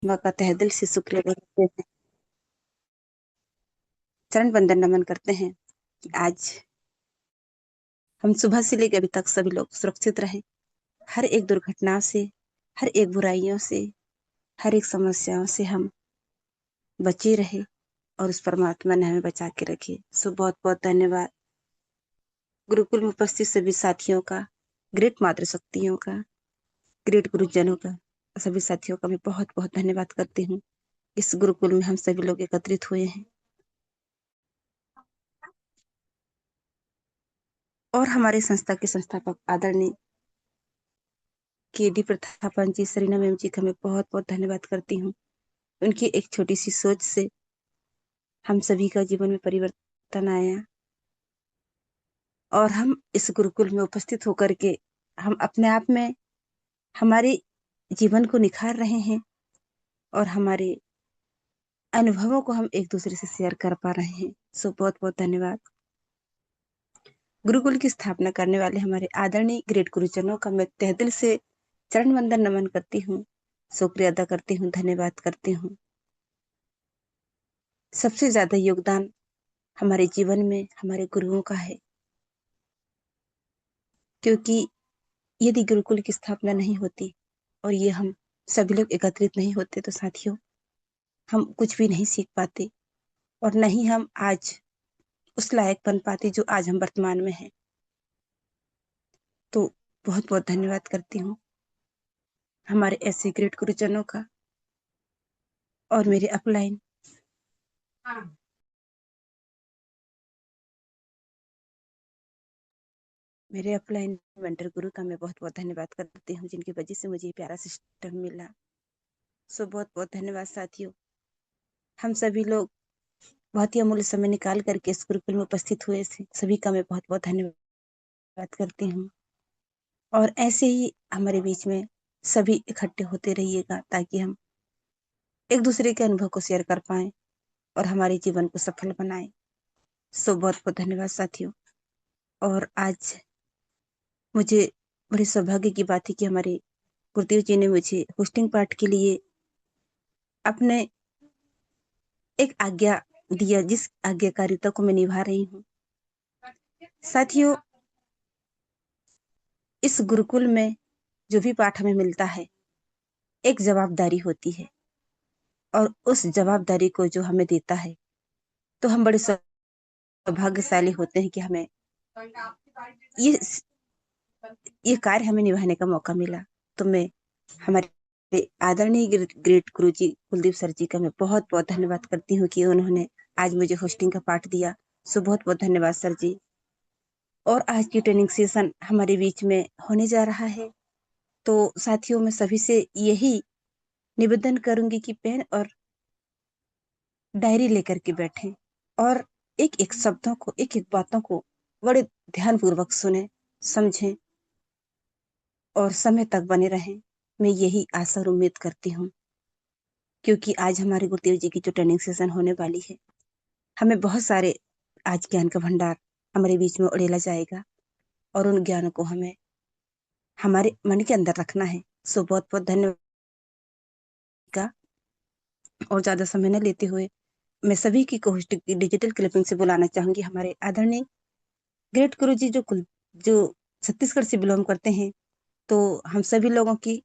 माँ का तहे दिल से शुक्रिया अदा करते हैं, चरण वंदन नमन करते हैं कि आज हम सुबह से लेकर अभी तक सभी लोग सुरक्षित रहे, हर एक दुर्घटना से, हर एक बुराइयों से, हर एक समस्याओं से हम बचे रहे और उस परमात्मा ने हमें बचा के रखे। सो बहुत बहुत धन्यवाद गुरुकुल में उपस्थित सभी साथियों का, ग्रेट मातृशक्तियों का, ग्रेट गुरुजनों का, सभी साथियों का मैं बहुत बहुत धन्यवाद करती हूँ। इस गुरुकुल में हम सभी लोग एकत्रित हुए हैं और हमारे संस्था के संस्थापक आदरणीय के डी प्रतापन जी, सरीना मैम जी का मैं बहुत बहुत धन्यवाद करती हूँ। उनकी एक छोटी सी सोच से हम सभी का जीवन में परिवर्तन आया और हम इस गुरुकुल में उपस्थित होकर के हम अपने आप में हमारे जीवन को निखार रहे हैं और हमारे अनुभवों को हम एक दूसरे से शेयर कर पा रहे हैं। सो बहुत बहुत धन्यवाद। गुरुकुल की स्थापना करने वाले हमारे आदरणीय ग्रेट गुरुजनों का मैं तहे दिल से चरण वंदन नमन करती हूँ, शुक्रिया अदा करती हूँ, धन्यवाद करती हूँ। सबसे ज्यादा योगदान हमारे जीवन में हमारे गुरुओं का है, क्योंकि यदि गुरुकुल की स्थापना नहीं होती और ये हम सभी लोग एकत्रित नहीं होते तो साथियों हम कुछ भी नहीं सीख पाते और न ही हम आज उस लायक बन पाते जो आज हम वर्तमान में हैं। तो बहुत बहुत धन्यवाद करती हूँ हमारे ऐसे ग्रेट गुरुजनों का और मेरे अपलाइन मेंटर गुरु का मैं बहुत बहुत धन्यवाद करती हूँ, जिनकी वजह से मुझे ये प्यारा सिस्टम मिला। सो बहुत बहुत धन्यवाद साथियों। हम सभी लोग बहुत ही अमूल्य समय निकाल करके इस गुरुकुल में उपस्थित हुए थे, सभी का मैं बहुत बहुत धन्यवाद करती हूँ और ऐसे ही हमारे बीच में सभी इकट्ठे होते रहिएगा ताकि हम एक दूसरे के अनुभव को शेयर कर पाए और हमारे जीवन को सफल बनाए। सो बहुत बहुत धन्यवाद साथियों। और आज मुझे बड़े सौभाग्य की बात है कि हमारे गुरुदेव जी ने मुझे होस्टिंग पार्ट के लिए अपने एक आज्ञा दिया, जिस आज्ञाकारिता को मैं निभा रही हूँ। साथियों, इस गुरुकुल में जो भी पाठ हमें मिलता है एक जवाबदारी होती है और उस जवाबदारी को जो हमें देता है तो हम बड़े सौभाग्यशाली होते हैं कि हमें ये ये कार्य हमें निभाने का मौका मिला। तो मैं हमारे आदरणीय ग्रेट गुरु जी कुलदीप सर जी का मैं बहुत बहुत धन्यवाद करती हूँ कि उन्होंने आज मुझे होस्टिंग का पाठ दिया। सो बहुत बहुत धन्यवाद सर जी। और आज की ट्रेनिंग सेशन हमारे बीच में होने जा रहा है, तो साथियों मैं सभी से यही निवेदन करूंगी कि पेन और डायरी लेकर के बैठें और एक एक शब्दों को, एक एक बातों को बड़े ध्यान पूर्वक सुने, समझें और समय तक बने रहें। मैं यही आशा और उम्मीद करती हूँ, क्योंकि आज हमारे गुरुदेव जी की जो ट्रेनिंग सेशन होने वाली है, हमें बहुत सारे आज ज्ञान का भंडार हमारे बीच में उड़ेला जाएगा और उन ज्ञानों को हमें हमारे मन के अंदर रखना है। सो बहुत बहुत धन्यवाद का। और ज्यादा समय न लेते हुए मैं सभी की कोशिश डिजिटल क्लिपिंग से बुलाना चाहूंगी हमारे आदरणीय ग्रेट गुरु जी जो छत्तीसगढ़ से बिलोंग करते हैं। तो हम सभी लोगों की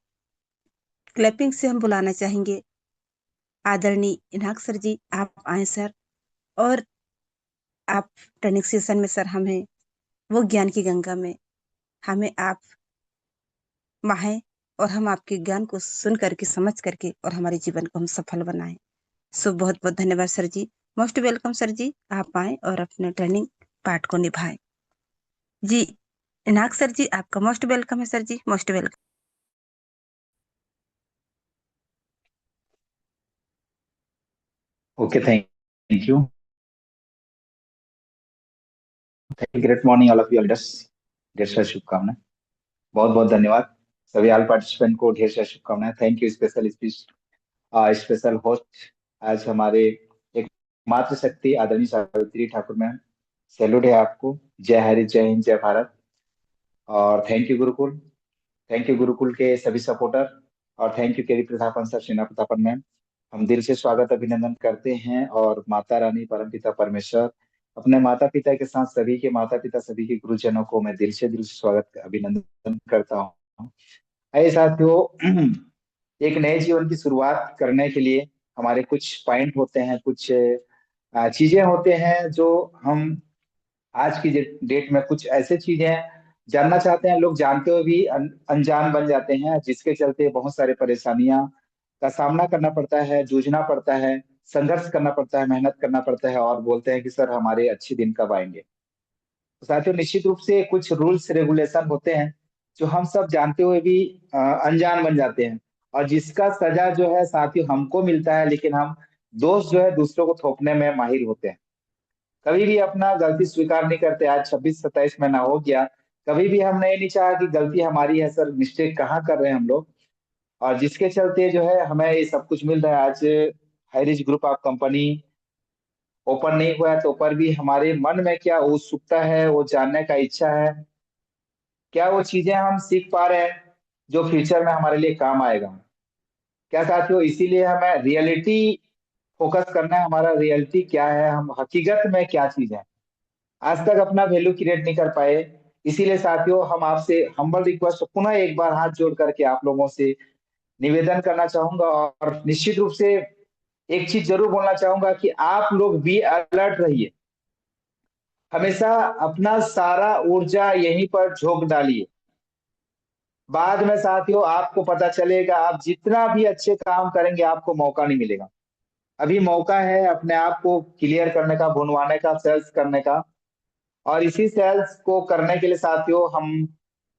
क्लैपिंग से हम बुलाना चाहेंगे आदरणीय इनाक सर जी, आप आए सर। और आप ट्रेनिंग सेशन में सर हमें वो ज्ञान की गंगा में हमें आप बहाएं और हम आपके ज्ञान को सुन करके, समझ करके और हमारे जीवन को हम सफल बनाएं। सो बहुत बहुत धन्यवाद sir ji. Most welcome sir ji, आप आए और अपने ट्रेनिंग पार्ट को निभाएं। जी इनाक सर जी, आपका मोस्ट वेलकम है sir ji, most welcome. Okay, thank you. Great morning all of you leaders. ढेर सारी शुभकामनाएं। बहुत बहुत धन्यवाद सभी ऑल पार्टिसिपेंट को। ढेर सारी शुभकामनाएं। Thank you special special host आज हमारे एक मातृ शक्ति आदरणीय सावित्री ठाकुर मैम। सैल्यूट है आपको। जय हरि, जय हिंद, जय भारत। और thank you Gurukul. Thank you Gurukul के सभी सपोर्टर और thank you Keri Prathapan sir, Sheena Prathapan ma'am. हम दिल से स्वागत अभिनंदन करते हैं, और माता रानी परमपिता परमेश्वर अपने माता पिता के साथ सभी के माता पिता सभी के गुरुजनों को मैं दिल से स्वागत अभिनंदन करता हूँ। आइए साथियों, एक नए जीवन की शुरुआत करने के लिए हमारे कुछ पॉइंट होते हैं, कुछ चीजें होते हैं जो हम आज की डेट में कुछ ऐसे चीजें जानना चाहते हैं, लोग जानते हुए भी अनजान बन जाते हैं, जिसके चलते बहुत सारे परेशानियां का सामना करना पड़ता है, जूझना पड़ता है, संघर्ष करना पड़ता है, मेहनत करना पड़ता है, और बोलते हैं कि सर हमारे अच्छे दिन कब आएंगे। तो साथियों, निश्चित रूप से कुछ रूल्स रेगुलेशन होते हैं जो हम सब जानते हुए भी अनजान बन जाते हैं, और जिसका सजा जो है साथियों हमको मिलता है, लेकिन हम दोष जो है दूसरों को थोपने में माहिर होते हैं। कभी भी अपना गलती स्वीकार नहीं करते। आज 26-27 महीना हो गया, कभी भी हमने ये नहीं चाहा कि गलती हमारी है सर, मिस्टेक कहाँ कर रहे हैं हम लोग, और जिसके चलते जो है हमें ये सब कुछ मिल रहा है। आज Highrich group of company open नहीं हुआ है, तो पर भी हमारे मन में क्या उत्सुकता है, वो जानने का इच्छा है, क्या वो चीजें हम सीख पा रहे हैं जो फ्यूचर में हमारे लिए काम आएगा। क्या साथियों, इसीलिए हमें रियलिटी फोकस करना है, हमारा रियलिटी क्या है, हम हकीकत में क्या चीज है। आज तक अपना वैल्यू क्रिएट नहीं कर पाए। इसीलिए साथियों, हम आपसे हम्बल रिक्वेस्ट पुनः एक बार हाथ जोड़ करके आप लोगों से निवेदन करना चाहूंगा, और निश्चित रूप से एक चीज जरूर बोलना चाहूंगा कि आप लोग भी अलर्ट रहिए। हमेशा अपना सारा ऊर्जा यहीं पर झोंक डालिए। बाद में साथियों आपको पता चलेगा, आप जितना भी अच्छे काम करेंगे आपको मौका नहीं मिलेगा। अभी मौका है अपने आप को क्लियर करने का, भुनवाने का, सेल्स करने का। और इसी सेल्स को करने के लिए साथियों हम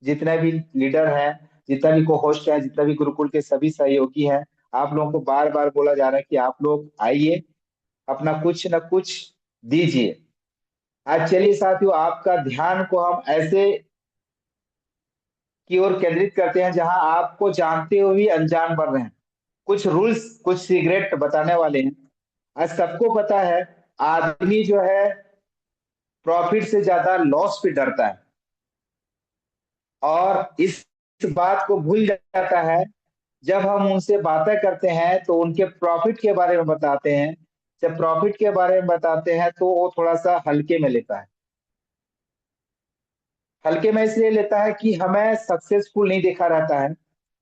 जितने भी लीडर हैं, जितना भी को होस्ट है, जितना भी गुरुकुल के सभी सहयोगी हैं, आप लोगों को बार बार बोला जा रहा है कि आप लोग आइए, अपना कुछ न कुछ दीजिए। आज चलिए साथियों, आपका ध्यान को हम ऐसे की ओर केंद्रित करते हैं जहां आपको जानते हुए भी अनजान बन रहे हैं। कुछ रूल्स, कुछ सीक्रेट बताने वाले हैं। आज सबको पता है, आदमी जो है प्रॉफिट से ज्यादा लॉस पे डरता है, और इस बात को भूल जाता है। जब हम उनसे बातें करते हैं तो उनके प्रॉफिट के बारे में बताते हैं, जब प्रॉफिट के बारे में बताते हैं तो वो थोड़ा सा हल्के में लेता है। हल्के में इसलिए लेता है कि हमें सक्सेसफुल नहीं देखा रहता है,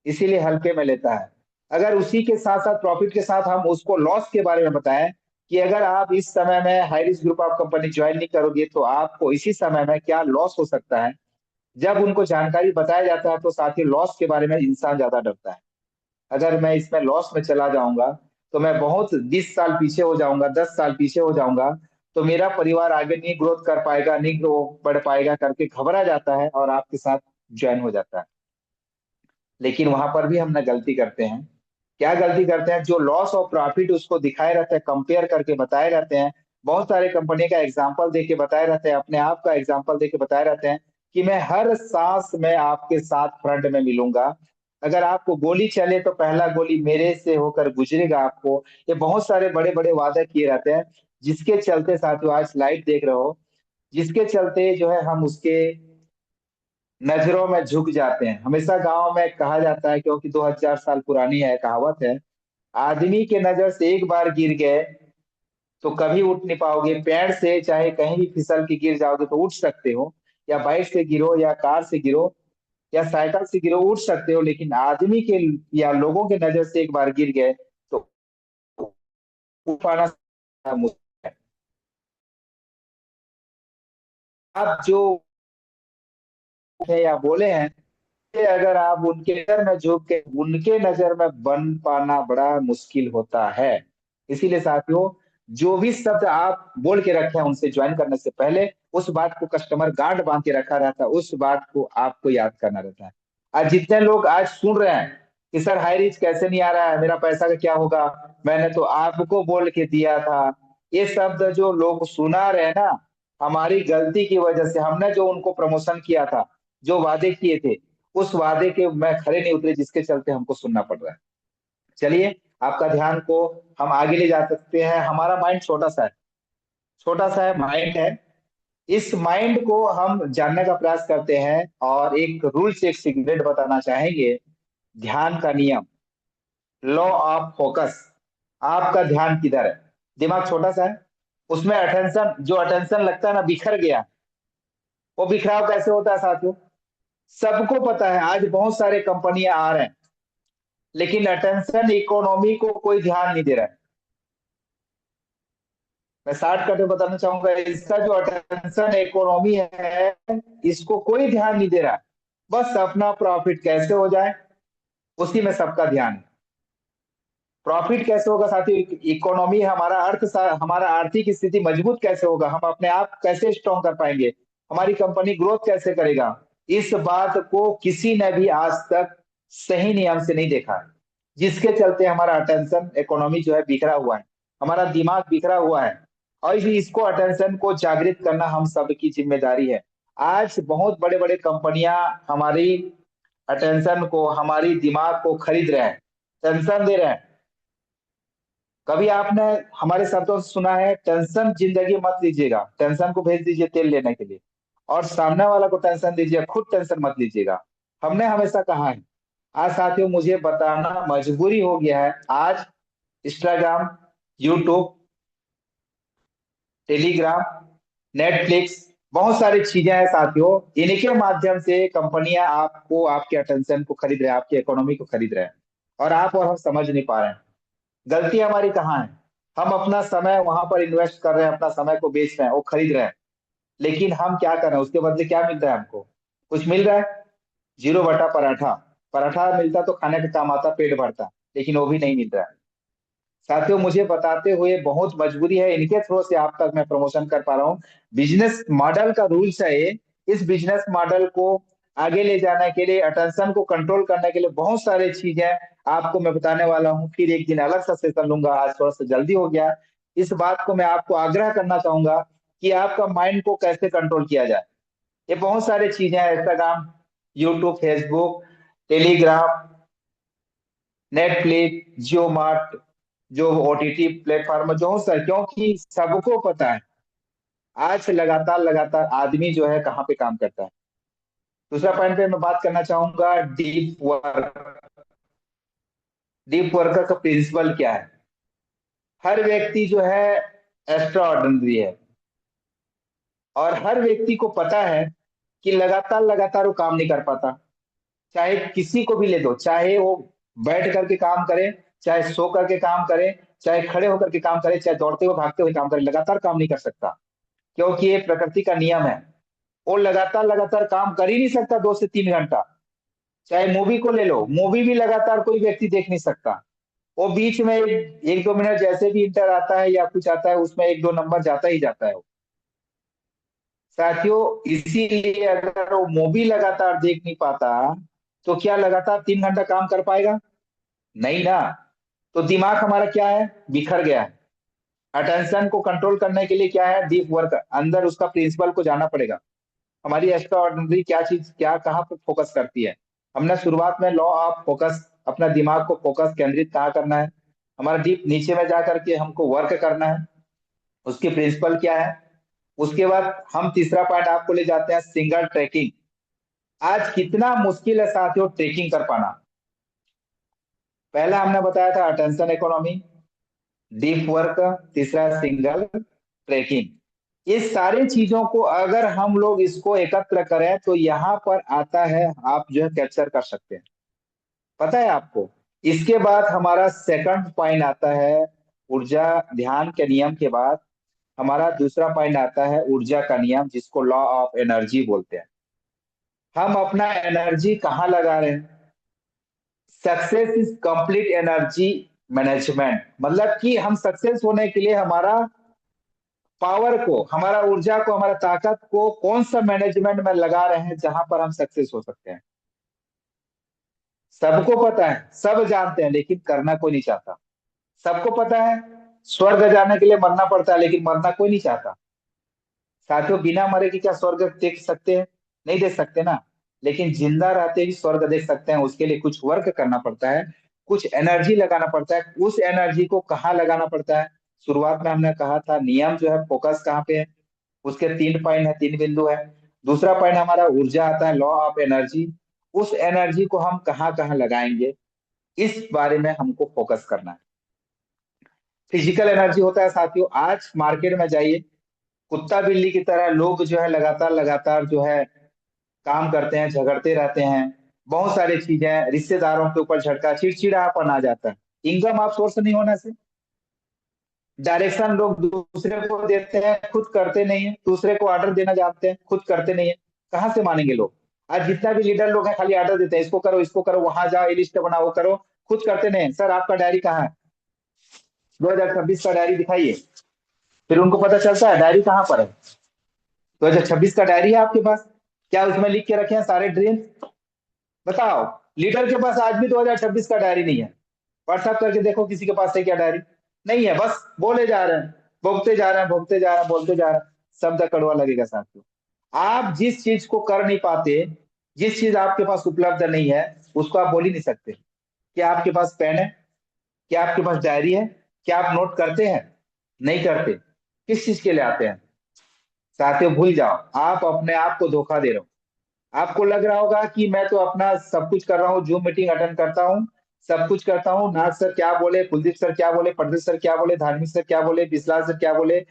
इसीलिए हल्के में लेता है। अगर उसी के साथ साथ प्रॉफिट के साथ हम उसको लॉस के बारे में बताएं कि अगर आप इस समय में high risk group of company join नहीं करोगे तो आपको इसी समय में क्या लॉस हो सकता है, जब उनको जानकारी बताया जाता है तो साथ ही लॉस के बारे में इंसान ज्यादा डरता है। अगर मैं इसमें लॉस में चला जाऊंगा तो मैं बहुत 20 साल पीछे हो जाऊंगा, 10 साल पीछे हो जाऊंगा, तो मेरा परिवार आगे नहीं ग्रोथ कर पाएगा, नहीं ग्रो बढ़ पाएगा करके घबरा जाता है और आपके साथ ज्वाइन हो जाता है। लेकिन वहां पर भी हम ना गलती करते हैं। क्या गलती करते हैं, जो लॉस और प्रॉफिट उसको दिखाए रहते हैं, कंपेयर करके बताए रहते हैं, बहुत सारे कंपनी का एग्जाम्पल दे के बताए रहते हैं, अपने आप का एग्जाम्पल दे के बताए रहते हैं कि मैं हर सांस में आपके साथ फ्रंट में मिलूंगा। अगर आपको गोली चले तो पहला गोली मेरे से होकर गुजरेगा आपको। ये बहुत सारे बड़े बड़े वादे किए रहते हैं, जिसके चलते साथियों आज लाइव देख रहे हो, जिसके चलते जो है हम उसके नजरों में झुक जाते हैं। हमेशा गांव में कहा जाता है, क्योंकि 2000 साल पुरानी है कहावत है, आदमी के नजर से एक बार गिर गए तो कभी उठ नहीं पाओगे। पेड़ से चाहे कहीं भी फिसल के गिर जाओगे तो उठ सकते हो, या बाइक से गिरो, या कार से गिरो, या साइकिल से गिरो, उठ सकते हो, लेकिन आदमी के या लोगों के नजर से एक बार गिर गए तो उठ पाना मुश्किल है। आप जो है या बोले हैं, कि अगर आप उनके नजर में झुक के उनके नजर में बन पाना बड़ा मुश्किल होता है। इसीलिए साथियों, जो भी शब्द आप बोल के रखे हैं उनसे ज्वाइन करने से पहले, उस बात को कस्टमर गांड बांध के रखा रहता है, उस बात को आपको याद करना रहता है। आज जितने लोग आज सुन रहे हैं कि सर हाई रीच कैसे नहीं आ रहा है, मेरा पैसा का क्या होगा, मैंने तो आपको बोल के दिया था, ये शब्द जो लोग सुना रहे हैं ना, हमारी गलती की वजह से, हमने जो उनको प्रमोशन किया था, जो वादे किए थे, उस वादे के मैं खरे नहीं उतरे, जिसके चलते हमको सुनना पड़ रहा है। चलिए, आपका ध्यान को हम आगे ले जा सकते हैं। हमारा माइंड छोटा सा है, छोटा सा है माइंड है। इस माइंड को हम जानने का प्रयास करते हैं, और एक रूल से एक सीक्रेट बताना चाहेंगे। ध्यान का नियम, लॉ ऑफ फोकस। आपका ध्यान किधर है? दिमाग छोटा सा है, उसमें अटेंशन, जो अटेंशन लगता है ना बिखर गया, वो बिखराव कैसे होता है साथियों? सबको पता है आज बहुत सारे कंपनियां आ रहे हैं, लेकिन अटेंशन इकोनॉमी को कोई ध्यान नहीं दे रहा है। मैं शॉर्टकट में बताना चाहूंगा, इसका जो अटेंशन इकोनॉमी है, इसको कोई ध्यान नहीं दे रहा है। बस अपना प्रॉफिट कैसे हो जाए, उसी में सबका ध्यान है। प्रॉफिट कैसे होगा साथियों? इकोनॉमी, हमारा हमारा आर्थिक स्थिति मजबूत कैसे होगा, हम अपने आप कैसे स्ट्रॉन्ग कर पाएंगे, हमारी कंपनी ग्रोथ कैसे करेगा, इस बात को किसी ने भी आज तक सही नियम से नहीं देखा है। जिसके चलते हमारा अटेंशन इकोनॉमी जो है बिखरा हुआ है, हमारा दिमाग बिखरा हुआ है। और इसको अटेंशन को जागृत करना हम सबकी जिम्मेदारी है। आज बहुत बड़े बड़े कंपनियां हमारी अटेंशन को, हमारी दिमाग को खरीद रहे हैं, टेंशन दे रहे हैं। कभी आपने हमारे शब्दों से सुना है, टेंशन जिंदगी मत लीजिएगा, टेंशन को भेज दीजिए तेल लेने के लिए, और सामने वाला को टेंशन दीजिए, खुद टेंशन मत लीजिएगा। हमने हमेशा कहा है। आज साथियों मुझे बताना मजबूरी हो गया है, आज इंस्टाग्राम, यूट्यूब, टेलीग्राम, नेटफ्लिक्स, बहुत सारी चीजें हैं साथियों, इन्हीं के माध्यम से कंपनियां आपको, आपके अटेंशन को खरीद रहे हैं, आपकी इकोनॉमी को खरीद रहे हैं, और हम समझ नहीं पा रहे हैं। गलती हमारी कहाँ है? हम अपना समय वहां पर इन्वेस्ट कर रहे हैं, अपना समय को बेच रहे हैं, वो खरीद रहे हैं, लेकिन हम क्या कर रहे हैं? उसके बदले क्या मिल रहा है हमको? कुछ मिल रहा है? जीरो बटा पराठा। पराठा मिलता तो खाने के काम आता, पेट भरता, लेकिन वो भी नहीं मिल रहा है। साथियों मुझे बताते हुए बहुत मजबूरी है, इनके थ्रू से आप तक मैं प्रमोशन कर पा रहा हूँ। बिजनेस मॉडल का रूल्स है ये। इस बिजनेस मॉडल को आगे ले जाने के लिए, अटेंशन को कंट्रोल करने के लिए बहुत सारी चीजें आपको मैं बताने वाला हूँ। फिर एक दिन अलग सा सेशन लूंगा, आज थोड़ा सा जल्दी हो गया। इस बात को मैं आपको आग्रह करना चाहूंगा कि आपका माइंड को कैसे कंट्रोल किया जाए। ये बहुत सारी चीजें हैं, Instagram, YouTube, Facebook, Telegram, Netflix, Jio Mart, जो ओटीटी प्लेटफॉर्म जो सर, क्योंकि सबको पता है आज लगातार लगातार आदमी जो है कहाँ पे काम करता है। दूसरा पॉइंट पे मैं बात करना चाहूंगा, डीप वर्क। डीप वर्कर का प्रिंसिपल क्या है? हर व्यक्ति जो है एक्स्ट्रा ऑर्डिनरी है, और हर व्यक्ति को पता है कि लगातार लगातार वो काम नहीं कर पाता। चाहे किसी को भी ले दो, चाहे वो बैठ करके काम करे, चाहे सो करके काम करे, चाहे खड़े होकर के काम करे, चाहे दौड़ते हुए भागते हुए काम करे, लगातार काम नहीं कर सकता। क्योंकि ये प्रकृति का नियम है। वो लगातार लगातार काम कर ही नहीं सकता 2 से 3 घंटा। चाहे मूवी को ले लो, मूवी भी लगातार कोई व्यक्ति देख नहीं सकता। वो बीच में 1-2 मिनट जैसे भी इंटर आता है या कुछ आता है, उसमें 1-2 नंबर जाता ही जाता है वो। साथियों इसीलिए अगर वो मूवी लगातार देख नहीं पाता, तो क्या लगातार 3 घंटा काम कर पाएगा? नहीं ना। तो दिमाग हमारा क्या है? बिखर गया है। अटेंशन को कंट्रोल करने के लिए क्या है? डीप वर्क, अंदर उसका प्रिंसिपल को जाना पड़ेगा। हमारी एक्स्ट्रा ऑर्डिनरी क्या चीज, क्या कहाँ पे फोकस करती है? हमने शुरुआत में लॉ ऑफ फोकस, अपना दिमाग को फोकस केंद्रित कहाँ करना है, हमारा डीप नीचे में जा करके हमको वर्क करना है, उसकी प्रिंसिपल क्या है। उसके बाद हम तीसरा पॉइंट आपको ले जाते हैं, सिंगल ट्रैकिंग। आज कितना मुश्किल है साथियों ट्रैकिंग कर पाना। पहला हमने बताया था अटेंशन इकोनॉमी, डीप वर्क, तीसरा सिंगल ट्रैकिंग। इस सारी चीजों को अगर हम लोग इसको एकत्र करें तो यहाँ पर आता है, आप जो है कैप्चर कर सकते हैं। पता है आपको? इसके बाद हमारा सेकंड पॉइंट आता है ऊर्जा ध्यान के नियम के बाद हमारा दूसरा पॉइंट आता है ऊर्जा का नियम, जिसको लॉ ऑफ एनर्जी बोलते हैं। हम अपना एनर्जी कहाँ लगा रहे हैं? Success is complete energy management. मतलब कि हम सक्सेस होने के लिए हमारा पावर को, हमारा ऊर्जा को, हमारा ताकत को कौन सा मैनेजमेंट में लगा रहे हैं जहां पर हम सक्सेस हो सकते हैं। सबको पता है, सब जानते हैं, लेकिन करना कोई नहीं चाहता। सबको पता है स्वर्ग जाने के लिए मरना पड़ता है, लेकिन मरना कोई नहीं चाहता। साथियों बिना मरे की क्या स्वर्ग देख सकते हैं? नहीं देख सकते ना। लेकिन जिंदा रहते ही स्वर्ग देख सकते हैं, उसके लिए कुछ वर्क करना पड़ता है, कुछ एनर्जी लगाना पड़ता है। उस एनर्जी को कहाँ लगाना पड़ता है? शुरुआत में हमने कहा था नियम जो है, फोकस कहाँ पे है, उसके 3 पॉइंट है, 3 बिंदु है। दूसरा पॉइंट हमारा ऊर्जा आता है, लॉ ऑफ एनर्जी। उस एनर्जी को हम कहाँ कहाँ लगाएंगे? इस बारे में हमको फोकस करना है। फिजिकल एनर्जी होता है साथियों, आज मार्केट में जाइए, कुत्ता बिल्ली की तरह लोग जो है लगातार लगातार जो है काम करते हैं, झगड़ते रहते हैं, बहुत सारी चीजें, रिश्तेदारों के ऊपर झटका, चिड़चिड़ापन आ जाता है। इनकम आप सोर्स नहीं होने से, डायरेक्शन लोग दूसरे को देते हैं, खुद करते नहीं है, दूसरे को ऑर्डर देना जानते हैं, खुद करते नहीं है, कहाँ से मानेंगे लोग। आज जितना भी लीडर लोग हैं खाली ऑर्डर देते हैं, इसको करो, वहां जाओ, ये लिस्ट बनाओ, वो करो, खुद करते नहीं है। सर आपका डायरी कहाँ है, 2026 का डायरी दिखाइए। फिर उनको पता चलता है डायरी कहाँ पर है। 2026 का डायरी है आपके पास, क्या उसमें लिख के रखे हैं सारे ड्रीम, बताओ। लीडर के पास आज भी 2026 का डायरी नहीं है। व्हाट्सएप करके देखो किसी के पास है क्या डायरी, नहीं है, बस बोले जा रहे हैं, भोगते जा रहे हैं, भोगते जा रहे हैं, बोलते जा रहे हैं। शब्द कड़वा लगेगा साथियों। आप जिस चीज को कर नहीं पाते, जिस चीज आपके पास उपलब्ध नहीं है, उसको आप बोल ही नहीं सकते। क्या आपके पास पेन है, क्या आपके पास डायरी है, क्या आप नोट करते हैं, नहीं करते, किस चीज के लिए आते हैं। साथियों भूल जाओ, आप अपने आप को धोखा दे रहे हो। आपको लग रहा होगा कि मैं तो अपना सब कुछ कर रहा हूँ, जूम मीटिंग अटेंड करता हूँ, सब कुछ करता हूँ, नाग सर क्या बोले, कुलदीप सर क्या बोले, पंडित सर क्या बोले, धार्मिक सर क्या बोले, बिस्लाल सर क्या बोले,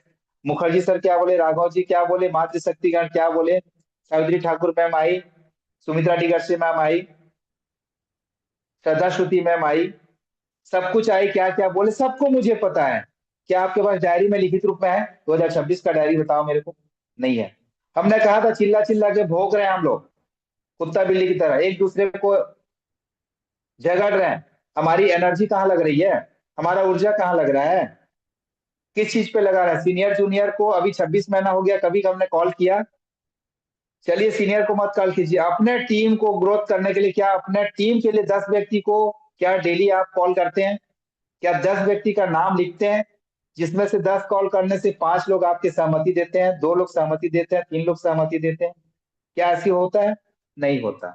मुखर्जी सर क्या बोले, राघव जी क्या बोले, मातृशक्तिगण क्या बोले, सावित्री ठाकुर मैम आई, सुमित्रा डिगर्से मैम आई, श्रद्धा श्रुति मैम आई, सब कुछ आई, क्या क्या बोले सबको मुझे पता है। क्या आपके पास डायरी में लिखित रूप में है? 2026 का डायरी बताओ मेरे को, नहीं है। हमने कहा था चिल्ला चिल्ला के भोग रहे हैं हम लोग, कुत्ता बिल्ली की तरह एक दूसरे को झगड़ रहे हैं। हमारी एनर्जी कहाँ लग रही है, हमारा ऊर्जा कहाँ लग रहा है, किस चीज पे लगा रहा है। सीनियर जूनियर को अभी 26 महीना हो गया, कभी हमने कॉल किया? चलिए सीनियर को मत कॉल कीजिए, अपने टीम को ग्रोथ करने के लिए, क्या अपने टीम के लिए 10 व्यक्ति को क्या डेली आप कॉल करते हैं? क्या 10 व्यक्ति का नाम लिखते हैं, जिसमें से 10 कॉल करने से 5 लोग आपके सहमति देते हैं, 2 लोग सहमति देते हैं, 3 लोग सहमति देते हैं? क्या ऐसी होता है? नहीं होता।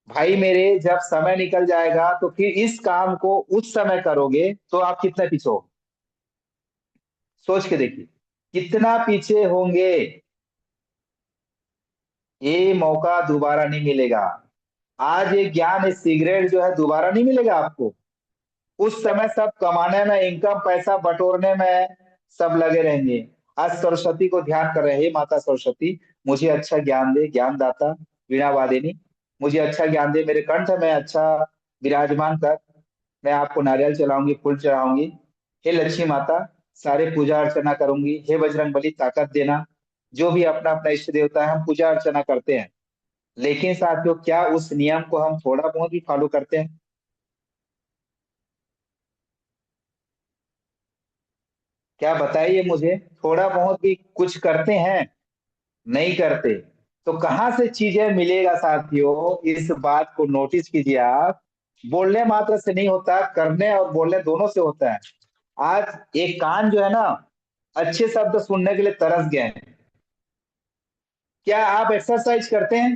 भाई मेरे, जब समय निकल जाएगा तो फिर इस काम को उस समय करोगे तो आप कितने पीछे हो, सोच के देखिए, कितना पीछे होंगे। ये मौका दोबारा नहीं मिलेगा। आज ये ज्ञान, ये सिगरेट जो है दोबारा नहीं मिलेगा आपको। उस समय सब कमाने में, इनकम पैसा बटोरने में सब लगे रहेंगे। आज सरस्वती को ध्यान कर रहे हैं, हे माता सरस्वती मुझे अच्छा ज्ञान दे, ज्ञान दाता वीणा वादिनी, मुझे अच्छा ज्ञान दे, मेरे कंठ में अच्छा विराजमान कर, मैं आपको नारियल चढ़ाऊंगी, फूल चढ़ाऊंगी। हे लक्ष्मी माता, सारे पूजा अर्चना करूंगी। हे बजरंग बली ताकत देना। जो भी अपना अपना इष्ट देवता है हम पूजा अर्चना करते हैं, लेकिन साथियों क्या उस नियम को हम थोड़ा बहुत भी फॉलो करते हैं? क्या बताइए मुझे, थोड़ा बहुत भी कुछ करते हैं? नहीं करते। तो कहाँ से चीजें मिलेगा साथियों, इस बात को नोटिस कीजिए आप। बोलने मात्र से नहीं होता, करने और बोलने दोनों से होता है। आज एक कान जो है ना, अच्छे शब्द सुनने के लिए तरस गए हैं। क्या आप एक्सरसाइज करते हैं?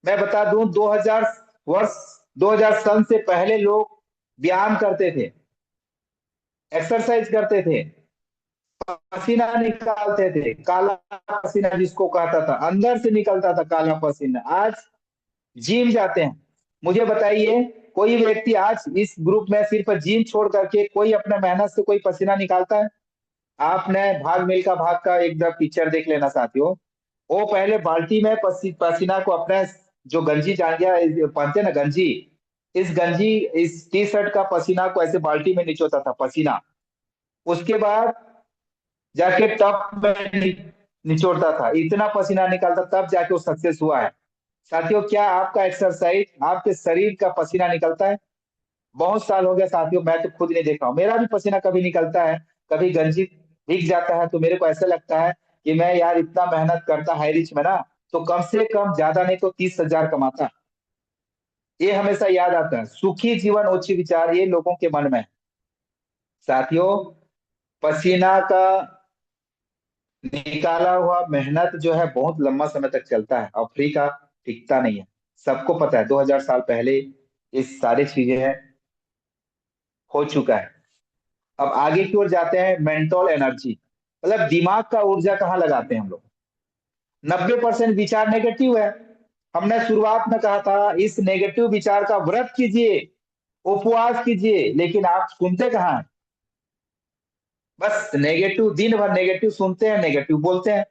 मैं बता दूं, 2000 वर्ष, 2000 सन से पहले लोग व्यायाम करते थे, एक्सरसाइज करते थे, पसीना निकालते थे, काला पसीना जिसको कहता था, अंदर से निकलता था काला पसीना। आज जिम जाते हैं। मुझे बताइए, कोई व्यक्ति आज इस ग्रुप में सिर्फ जिम छोड़ करके कोई अपने मेहनत से कोई पसीना निकालता है? आपने भाग मिल्खा भाग का एक दो पिक्चर देख लेना साथियों। वो पहले बाल्टी में पसीना को अपने, जो गंजी जांघिया पहनते ना गंजी, इस गंजी, इस टी शर्ट का पसीना को ऐसे बाल्टी में निचोता था पसीना, उसके बाद जाके टप में निचोड़ता था, इतना पसीना निकालता तब जाके वो सक्सेस हुआ है। साथियों क्या आपका एक्सरसाइज, आपके शरीर का पसीना निकलता है? बहुत साल हो गया साथियों, मैं तो खुद नहीं देख रहा हूँ, मेरा भी पसीना कभी निकलता है, कभी गंजी भीग जाता है, तो मेरे को ऐसा लगता है कि मैं यार इतना मेहनत करता हाई रिच में ना, तो कम से कम ज्यादा नहीं तो 30,000 कमाता। ये हमेशा याद आता है, सुखी जीवन उच्च विचार, ये लोगों के मन में है। साथियों पसीना का निकाला हुआ मेहनत जो है बहुत लंबा समय तक चलता है और फ्री का टिकता नहीं है। सबको पता है 2000 साल पहले ये सारी चीजें हैं, हो चुका है। अब आगे की ओर जाते हैं, मेंटल एनर्जी, मतलब दिमाग का ऊर्जा कहाँ लगाते हैं हम लोग। 90% विचार नेगेटिव है। हमने शुरुआत में कहा था इस नेगेटिव विचार का व्रत कीजिए, उपवास कीजिए, लेकिन आप सुनते कहाँ हैं? बस नेगेटिव, दिन भर नेगेटिव सुनते हैं, नेगेटिव बोलते हैं,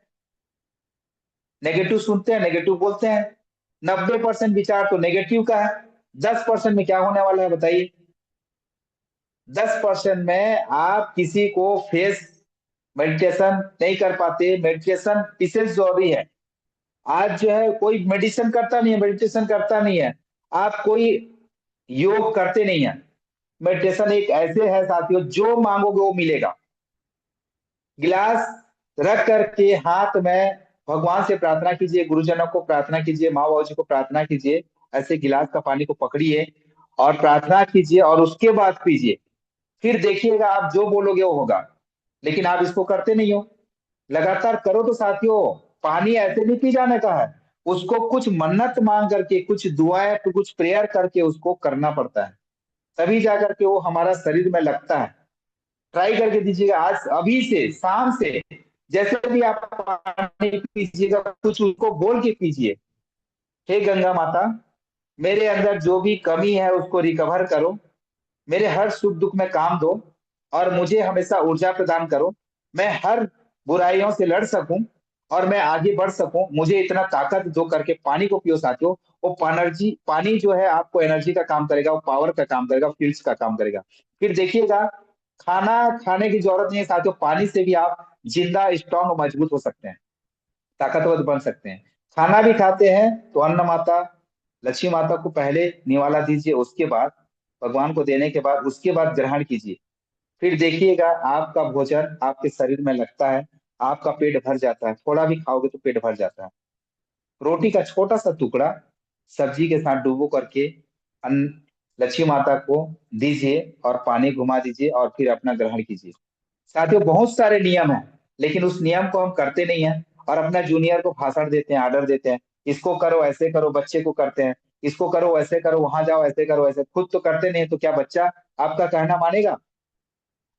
नेगेटिव सुनते हैं, नेगेटिव बोलते हैं। 90% विचार तो नेगेटिव का है। 10% में क्या होने वाला है बताइए? 10% में आप किसी को फेस मेडिटेशन नहीं कर पाते। मेडिटेशन विशेष जरूरी है। आज जो है कोई मेडिटेशन करता नहीं है, मेडिटेशन करता नहीं है, आप कोई योग करते नहीं है। मेडिटेशन एक ऐसे है साथियों, जो मांगोगे वो मिलेगा। गिलास रख करके हाथ में भगवान से प्रार्थना कीजिए, गुरुजनों को प्रार्थना कीजिए, माँ बाबू जी को प्रार्थना कीजिए। ऐसे गिलास का पानी को पकड़िए और प्रार्थना कीजिए और उसके बाद पीजिए। फिर देखिएगा आप जो बोलोगे वो होगा। लेकिन आप इसको करते नहीं हो। लगातार करो तो साथियों, पानी ऐसे नहीं पी जाने का है। उसको कुछ मन्नत मांग करके, कुछ दुआएं, कुछ प्रेयर करके उसको करना पड़ता है। तभी जाकर के वो हमारा शरीर में लगता है। ट्राई करके दीजिएगा आज, अभी से, शाम से। जैसे भी आप पानी पीजिएगा कुछ उसको बोल के पीजिए। हे गंगा माता, मेरे अंदर जो भी कमी है उसको रिकवर करो, मेरे हर सुख दुख में काम दो, और मुझे हमेशा ऊर्जा प्रदान करो। मैं हर बुराइयों से लड़ सकूं और मैं आगे बढ़ सकूं। मुझे इतना ताकत दो करके पानी को पियो साथियों। वो एनर्जी, पानी जो है आपको एनर्जी का काम करेगा, वो पावर का काम करेगा, फ्यूल्स का काम करेगा। फिर देखिएगा, खाना खाने की जरूरत नहीं है साथियों, पानी से भी आप जिंदा, स्ट्रांग और मजबूत हो सकते हैं, ताकतवर बन सकते हैं। खाना भी खाते हैं तो अन्न माता, लक्ष्मी माता को पहले निवाला दीजिए, उसके बाद भगवान को देने के बाद उसके बाद ग्रहण कीजिए। फिर देखिएगा आपका भोजन आपके शरीर में लगता है, आपका पेट भर जाता है। थोड़ा भी खाओगे तो पेट भर जाता है। रोटी का छोटा सा टुकड़ा सब्जी के साथ डुबो करके अन्न लक्ष्मी माता को दीजिए और पानी घुमा दीजिए और फिर अपना ग्रहण कीजिए। साथियों, बहुत सारे नियम हैं, लेकिन उस नियम को हम करते नहीं है और अपना जूनियर को भाषण देते हैं, आर्डर देते हैं, इसको करो, ऐसे करो। बच्चे को करते हैं, इसको करो, ऐसे करो, वहां जाओ, ऐसे करो, ऐसे। खुद तो करते नहीं है, तो क्या बच्चा आपका कहना मानेगा?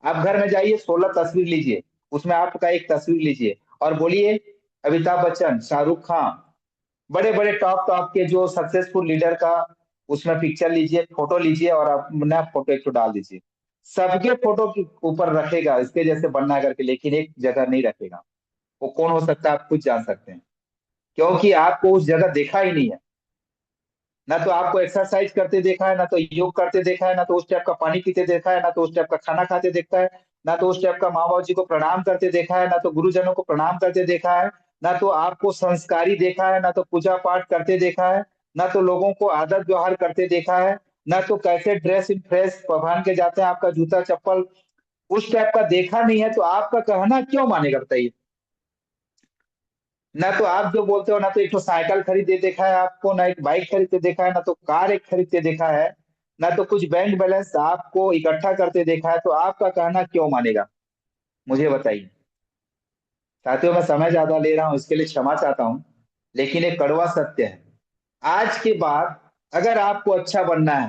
आप घर में जाइए, 16 तस्वीर लीजिए, उसमें आपका एक तस्वीर लीजिए और बोलिए अमिताभ बच्चन, शाहरुख खान, बड़े बड़े टॉप टॉप के जो सक्सेसफुल लीडर का उसमें पिक्चर लीजिए, फोटो लीजिए और अपना फोटो एक तो डाल दीजिए। सबके फोटो के ऊपर रखेगा इसके जैसे बनना है करके, लेकिन एक जगह नहीं रखेगा। वो कौन हो सकता है आप खुद जान सकते हैं, क्योंकि आपको उस जगह देखा ही नहीं है। ना तो आपको एक्सरसाइज करते देखा है, ना तो योग करते देखा है, ना तो उस टाइप का पानी पीते देखा है, ना तो उस टाइप का खाना खाते देखा है, ना तो उस टाइप का माँ बाप जी को प्रणाम करते देखा है, ना तो गुरुजनों को प्रणाम करते देखा है, ना तो आपको संस्कारी देखा है, ना तो पूजा पाठ करते देखा है, ना तो लोगों को आदत व्यवहार करते देखा है, ना तो कैसे ड्रेस इन फ्रेश पहन के जाते हैं, आपका जूता चप्पल उस टाइप का देखा नहीं है। तो आपका कहना क्यों मानेगा बताइए? ना तो आप जो बोलते हो, ना तो एक तो साइकिल खरीदते देखा है आपको, ना एक बाइक खरीदते देखा है, ना तो कार एक खरीदते देखा है, ना तो कुछ बैंक बैलेंस आपको इकट्ठा करते देखा है। तो आपका कहना क्यों मानेगा, मुझे बताइए। साथियों, मैं समय ज्यादा ले रहा हूँ, इसके लिए क्षमा चाहता हूँ, लेकिन एक कड़वा सत्य है। आज के बाद अगर आपको अच्छा बनना है,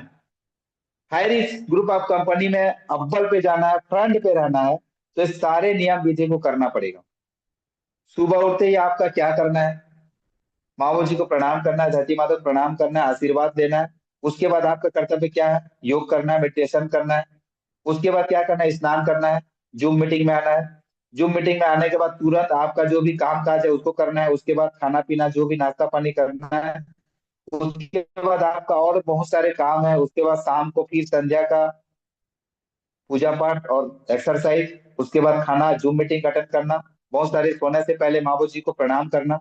हायर इस ग्रुप ऑफ कंपनी में अव्वल पे जाना है, फ्रंट पे रहना है, तो इस सारे नियम विधि को करना पड़ेगा। सुबह उठते ही आपका क्या करना है? माँ बाबू जी को प्रणाम करना है, धरती माता को प्रणाम करना है, आशीर्वाद लेना है। उसके बाद आपका कर्तव्य क्या है? योग करना है, मेडिटेशन करना है। उसके बाद क्या करना है? स्नान करना है, जूम मीटिंग में आना है। जूम मीटिंग में आने के बाद तुरंत आपका जो भी काम काज है उसको करना है। उसके बाद खाना पीना, जो भी नाश्ता पानी करना है। उसके बाद आपका और बहुत सारे काम है। उसके बाद शाम को फिर संध्या का पूजा पाठ और एक्सरसाइज। उसके बाद खाना, जूम मीटिंग अटेंड करना, बहुत सारे, सोने से पहले माँ बाबू जी को प्रणाम करना,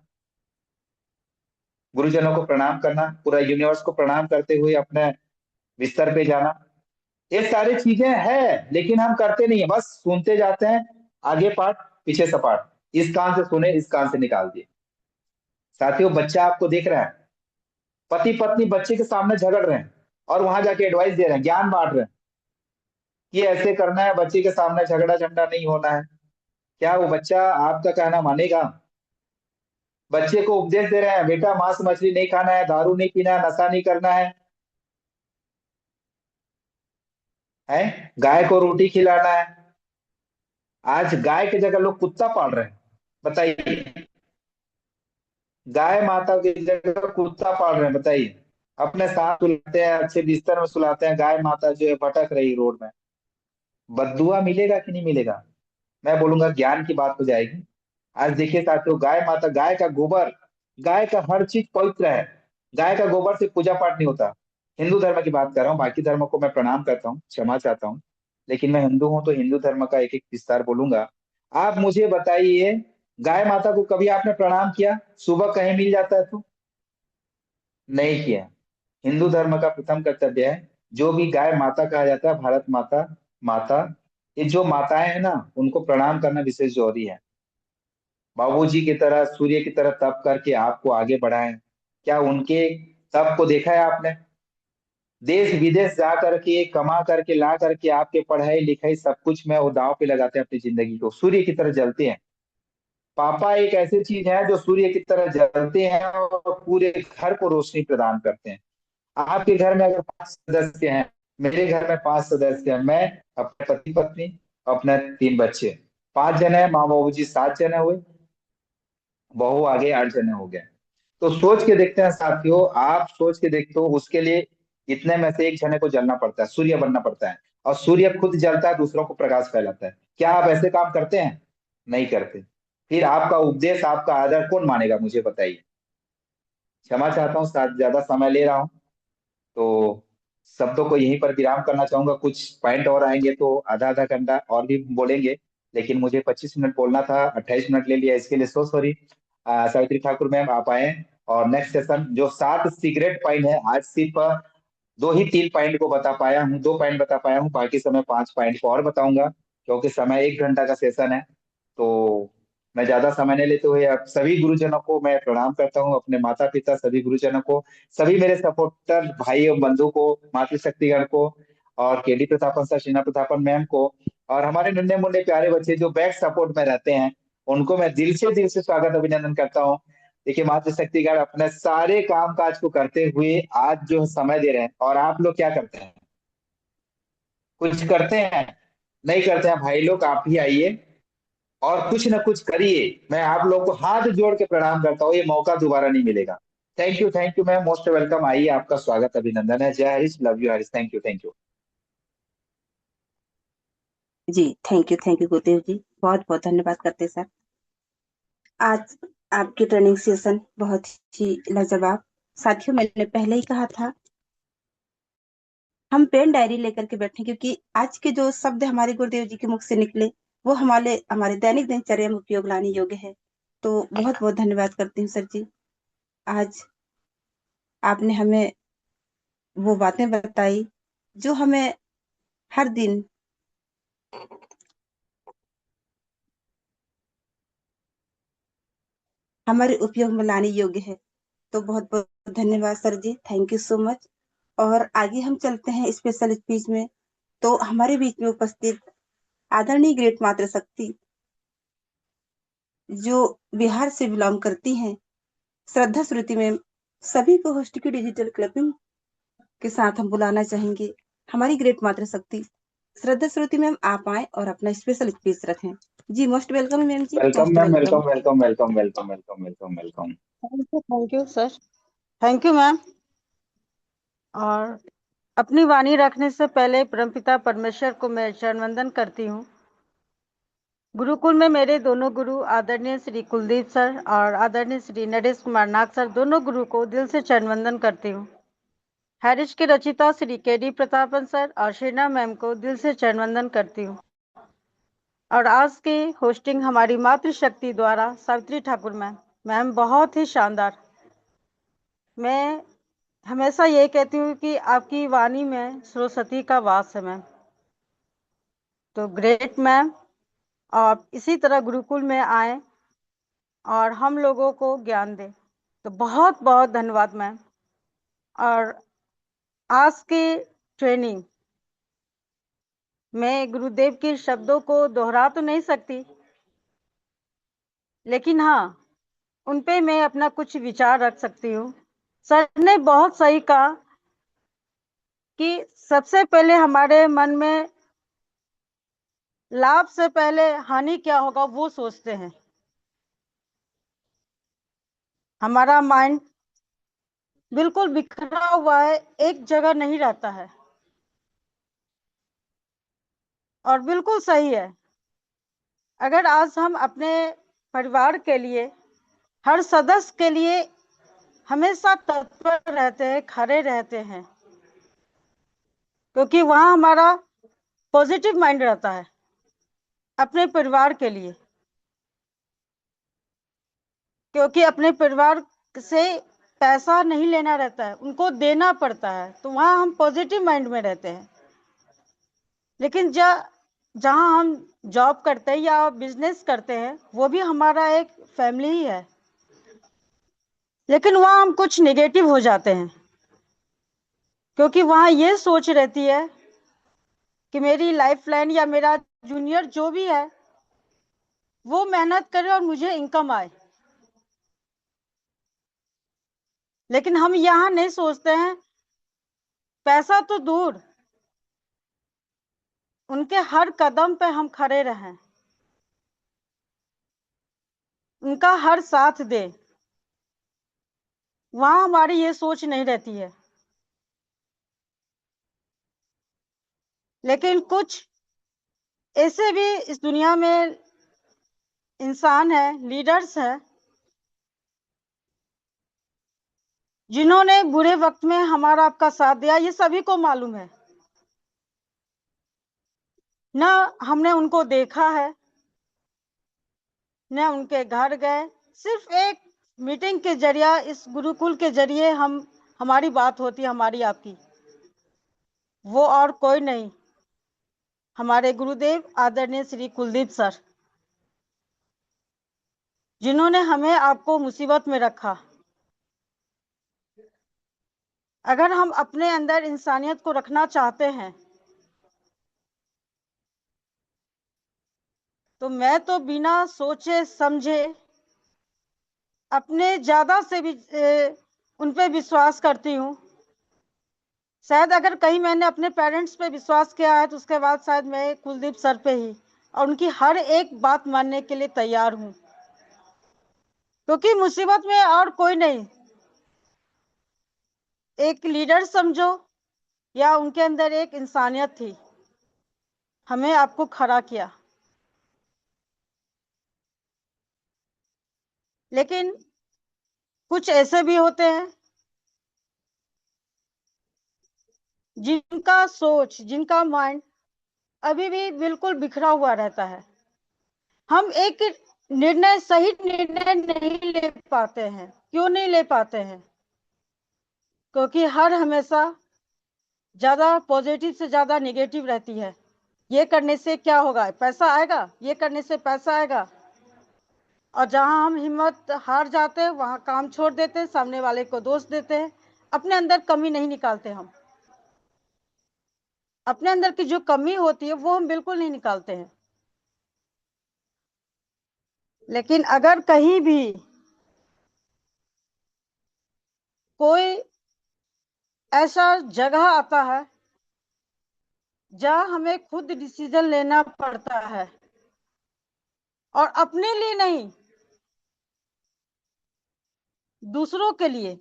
गुरुजनों को प्रणाम करना, पूरा यूनिवर्स को प्रणाम करते हुए अपने बिस्तर पे जाना। ये सारी चीजें हैं, लेकिन हम करते नहीं है, बस सुनते जाते हैं। आगे पाठ पीछे सपाट, इस कान से सुने इस कान से निकाल दिए। साथियों, बच्चा आपको देख रहा है, पति पत्नी बच्चे के सामने झगड़ रहे हैं और वहां जाके एडवाइस दे रहे हैं, ज्ञान बांट रहे हैं कि ऐसे करना है, बच्चे के सामने झगड़ा झंडा नहीं होना है। क्या वो बच्चा आपका कहना मानेगा? बच्चे को उपदेश दे रहे हैं, बेटा मांस मछली नहीं खाना है, दारू नहीं पीना है, नशा नहीं करना है, गाय को रोटी खिलाना है। आज गाय की जगह लोग कुत्ता पाल रहे हैं, बताइए। गाय माता की जगह कुत्ता पाल रहे हैं, बताइए। अपने साथ सुलाते हैं, अच्छे बिस्तर में सुलाते हैं, गाय माता जो है भटक रही रोड में, बददुआ मिलेगा कि नहीं मिलेगा? मैं बोलूंगा ज्ञान की बात हो जाएगी। आज देखिए साथियों, गाय माता, गाय का गोबर, गाय का हर चीज पवित्र है। गाय का गोबर से पूजा पाठ नहीं होता। हिंदू धर्म की बात कर रहा हूँ, बाकी धर्मों को मैं प्रणाम करता हूँ, क्षमा चाहता हूँ, लेकिन मैं हिंदू हूँ तो हिंदू धर्म का एक एक विस्तार बोलूंगा। आप मुझे बताइए, गाय माता को कभी आपने प्रणाम किया? सुबह कहीं मिल जाता है तो नहीं किया। हिंदू धर्म का प्रथम कर्तव्य है, जो भी गाय माता कहा जाता है, भारत माता, माता, ये जो माताएं हैं ना, उनको प्रणाम करना विशेष जरूरी है। बाबूजी की तरह, सूर्य की तरह तप करके आपको आगे बढ़ाएं। क्या उनके तप को देखा है आपने? देश विदेश जा करके कमा करके ला करके आपके पढ़ाई लिखाई सब कुछ में वो दांव पे लगाते हैं अपनी जिंदगी को, सूर्य की तरह जलते हैं। पापा एक ऐसी चीज है जो सूर्य की तरह जलते हैं और पूरे घर को रोशनी प्रदान करते हैं। आपके घर में अगर 5 सदस्य हैं, मेरे घर में 5 सदस्य हैं, मैं, अपने पति पत्नी, अपने 3 बच्चे, 5 जने हैं, माँ बाबू जी 7 जने हुए, बहू आगे 8 जने हो गए। तो सोच के देखते हैं साथियों, आप सोच के देखते हो, उसके लिए इतने में से एक जने को जलना पड़ता है, सूर्य बनना पड़ता है। और सूर्य खुद जलता है, दूसरों को प्रकाश फैलाता है। क्या आप ऐसे काम करते हैं? नहीं करते। फिर आपका उपदेश, आपका आदर कौन मानेगा, मुझे बताइए। क्षमा चाहता हूँ, साथ ज्यादा समय ले रहा हूँ, तो शब्दों को यहीं पर विराम करना चाहूंगा। कुछ पॉइंट और आएंगे तो आधा आधा घंटा और भी बोलेंगे, लेकिन मुझे 25 मिनट बोलना था, 28 मिनट ले लिया, इसके लिए so sorry. Savitri Thakur ma'am आप आए, और नेक्स्ट सेशन जो 7 सीक्रेट पॉइंट है, आज सिर्फ दो ही 3 पॉइंट को बता पाया हूँ, 2 पॉइंट बता पाया हूँ, बाकी समय 5 पॉइंट को और बताऊंगा, क्योंकि समय 1 घंटा का सेशन है। तो मैं ज्यादा समय नहीं लेते हुए अब सभी गुरुजनों को मैं प्रणाम करता हूँ, अपने माता पिता, सभी गुरुजनों को, सभी मेरे सपोर्टर भाई और बंधु को, मातृशक्तिगण को, और KD Prathapan sir, Sheena Prathapan ma'am को, और हमारे नन्हे मुन्ने प्यारे बच्चे जो बैक सपोर्ट में रहते हैं, उनको मैं दिल से स्वागत अभिनंदन करता हूँ। देखिए मातृशक्तिगण अपने सारे काम काज को करते हुए आज जो समय दे रहे हैं, और आप लोग क्या करते हैं? कुछ करते हैं? नहीं करते हैं भाई लोग, आप भी आइए और कुछ ना कुछ करिए। मैं आप लोग को हाथ जोड़ के प्रणाम करता हूँ, ये मौका दोबारा नहीं मिलेगा। Thank you ma'am, most welcome. आइए, आपका स्वागत अभिनंदन है। जय Harish, love you Harish, thank you, thank you. जी थैंक यू गुरुदेव जी, बहुत बहुत धन्यवाद करते सर। आज आपकी ट्रेनिंग सेशन बहुत ही लाजवाब। साथियों मैंने पहले ही कहा था, हम पेन डायरी लेकर के बैठे, क्योंकि आज के जो शब्द हमारे गुरुदेव जी के मुख से निकले, वो हमारे हमारे दैनिक दिनचर्या में उपयोग लाने योग्य है। तो बहुत बहुत धन्यवाद करती हूँ सर जी। आज आपने हमें वो बातें बताई जो हमें हर दिन हमारे उपयोग में लाने योग्य है। तो बहुत बहुत धन्यवाद sir ji, thank you so much. और आगे हम चलते हैं स्पेशल स्पीच में। तो हमारे बीच में उपस्थित आदरणीय ग्रेट मातृ शक्ति, जो बिहार से बिलोंग करती हैं, श्रद्धा श्रुति में, सभी को होस्ट की डिजिटल क्लबिंग के साथ हम बुलाना चाहेंगे। हमारी ग्रेट मातृ शक्ति श्रद्धा श्रुति मैम, आप आए और अपना स्पेशल स्पीच रखें। जी most welcome ma'am ji, welcome most ma'am, welcome. Welcome welcome welcome welcome welcome welcome welcome. Thank you sir. Thank you ma'am. और अपनी वाणी रखने से पहले परमपिता परमेश्वर को मैं चरण वंदन करती हूँ। गुरुकुल में मेरे दोनों गुरु आदरणीय श्री कुलदीप सर और आदरणीय श्री नरेश कुमार नाग सर, दोनों गुरु को दिल से चरण वंदन करती हूँ। हैरिश के रचिता श्री केडी प्रतापन सर और शीना मैम को दिल से चरण वंदन करती हूँ। और आज की होस्टिंग हमारी मातृशक्ति द्वारा सावित्री ठाकुर मैम, मैम बहुत ही शानदार। मैं हमेशा ये कहती हूँ कि आपकी वाणी में सरस्वती का वास है मैम। तो ग्रेट मैम, आप इसी तरह गुरुकुल में आए और हम लोगों को ज्ञान दें। तो बहुत बहुत धन्यवाद मैम। और आज की ट्रेनिंग मैं गुरुदेव के शब्दों को दोहरा तो नहीं सकती, लेकिन हाँ, उन पे मैं अपना कुछ विचार रख सकती हूँ। सर ने बहुत सही कहा कि सबसे पहले हमारे मन में लाभ से पहले हानि क्या होगा वो सोचते हैं। हमारा माइंड बिल्कुल बिखरा हुआ है, एक जगह नहीं रहता है। और बिल्कुल सही है, अगर आज हम अपने परिवार के लिए, हर सदस्य के लिए हमेशा तत्पर रहते हैं, खड़े रहते हैं, क्योंकि वहां हमारा पॉजिटिव माइंड रहता है अपने परिवार के लिए, क्योंकि अपने परिवार से पैसा नहीं लेना रहता है, उनको देना पड़ता है, तो वहां हम पॉजिटिव माइंड में रहते हैं। लेकिन जहां हम जॉब करते हैं या बिजनेस करते हैं, वो भी हमारा एक फैमिली ही है, लेकिन वहां हम कुछ नेगेटिव हो जाते हैं, क्योंकि वहां ये सोच रहती है कि मेरी लाइफ लाइन या मेरा जूनियर जो भी है वो मेहनत करे और मुझे इनकम आए। लेकिन हम यहाँ नहीं सोचते हैं, पैसा तो दूर, उनके हर कदम पे हम खड़े रहें, उनका हर साथ दे, वहां हमारी ये सोच नहीं रहती है। लेकिन कुछ ऐसे भी इस दुनिया में इंसान है, लीडर्स हैं, जिन्होंने बुरे वक्त में हमारा आपका साथ दिया, ये सभी को मालूम है ना। हमने उनको देखा है, न उनके घर गए, सिर्फ एक मीटिंग के जरिए, इस गुरुकुल के जरिए हमारी बात होती है, हमारी आपकी, वो और कोई नहीं, हमारे गुरुदेव आदरणीय श्री कुलदीप सर, जिन्होंने हमें आपको मुसीबत में रखा। अगर हम अपने अंदर इंसानियत को रखना चाहते हैं, तो मैं तो बिना सोचे समझे अपने ज्यादा से भी उन पे विश्वास करती हूँ। शायद अगर कहीं मैंने अपने पेरेंट्स पे विश्वास किया है, तो उसके बाद शायद मैं कुलदीप सर पे ही, और उनकी हर एक बात मानने के लिए तैयार हूँ, क्योंकि मुसीबत में और कोई नहीं, एक लीडर समझो या उनके अंदर एक इंसानियत थी, हमें आपको खड़ा किया। लेकिन कुछ ऐसे भी होते हैं जिनका सोच, जिनका माइंड अभी भी बिल्कुल बिखरा हुआ रहता है। हम एक निर्णय, सही निर्णय नहीं ले पाते हैं। क्यों नहीं ले पाते हैं? क्योंकि हर हमेशा ज्यादा पॉजिटिव से ज्यादा नेगेटिव रहती है। ये करने से क्या होगा, पैसा आएगा, ये करने से पैसा आएगा, और जहां हम हिम्मत हार जाते हैं, वहां काम छोड़ देते हैं, सामने वाले को दोष देते हैं, अपने अंदर कमी नहीं निकालते। हम अपने अंदर की जो कमी होती है वो हम बिल्कुल नहीं निकालते हैं। लेकिन अगर कहीं भी कोई ऐसा जगह आता है जहां हमें खुद डिसीजन लेना पड़ता है, और अपने लिए नहीं, दूसरों के लिए,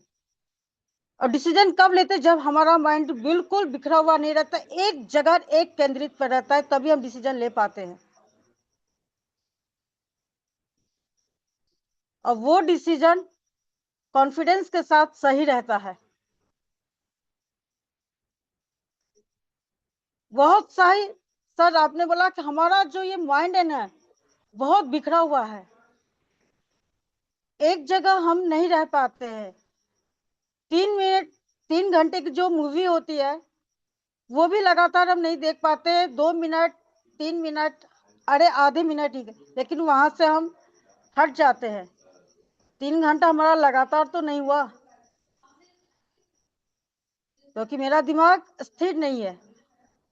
और डिसीजन कब लेते, जब हमारा माइंड बिल्कुल बिखरा हुआ नहीं रहता, एक जगह एक केंद्रित पर रहता है, तभी हम डिसीजन ले पाते हैं। और वो डिसीजन कॉन्फिडेंस के साथ सही रहता है। बहुत सही सर, आपने बोला कि हमारा जो ये माइंड है ना, बहुत बिखरा हुआ है, एक जगह हम नहीं रह पाते हैं। 3 मिनट, 3 घंटे की जो मूवी होती है वो भी लगातार हम नहीं देख पाते। 2 मिनट, 3 मिनट, अरे आधे मिनट ही, लेकिन वहां से हम हट जाते हैं। 3 घंटा हमारा लगातार तो नहीं हुआ, क्योंकि मेरा दिमाग स्थिर नहीं है।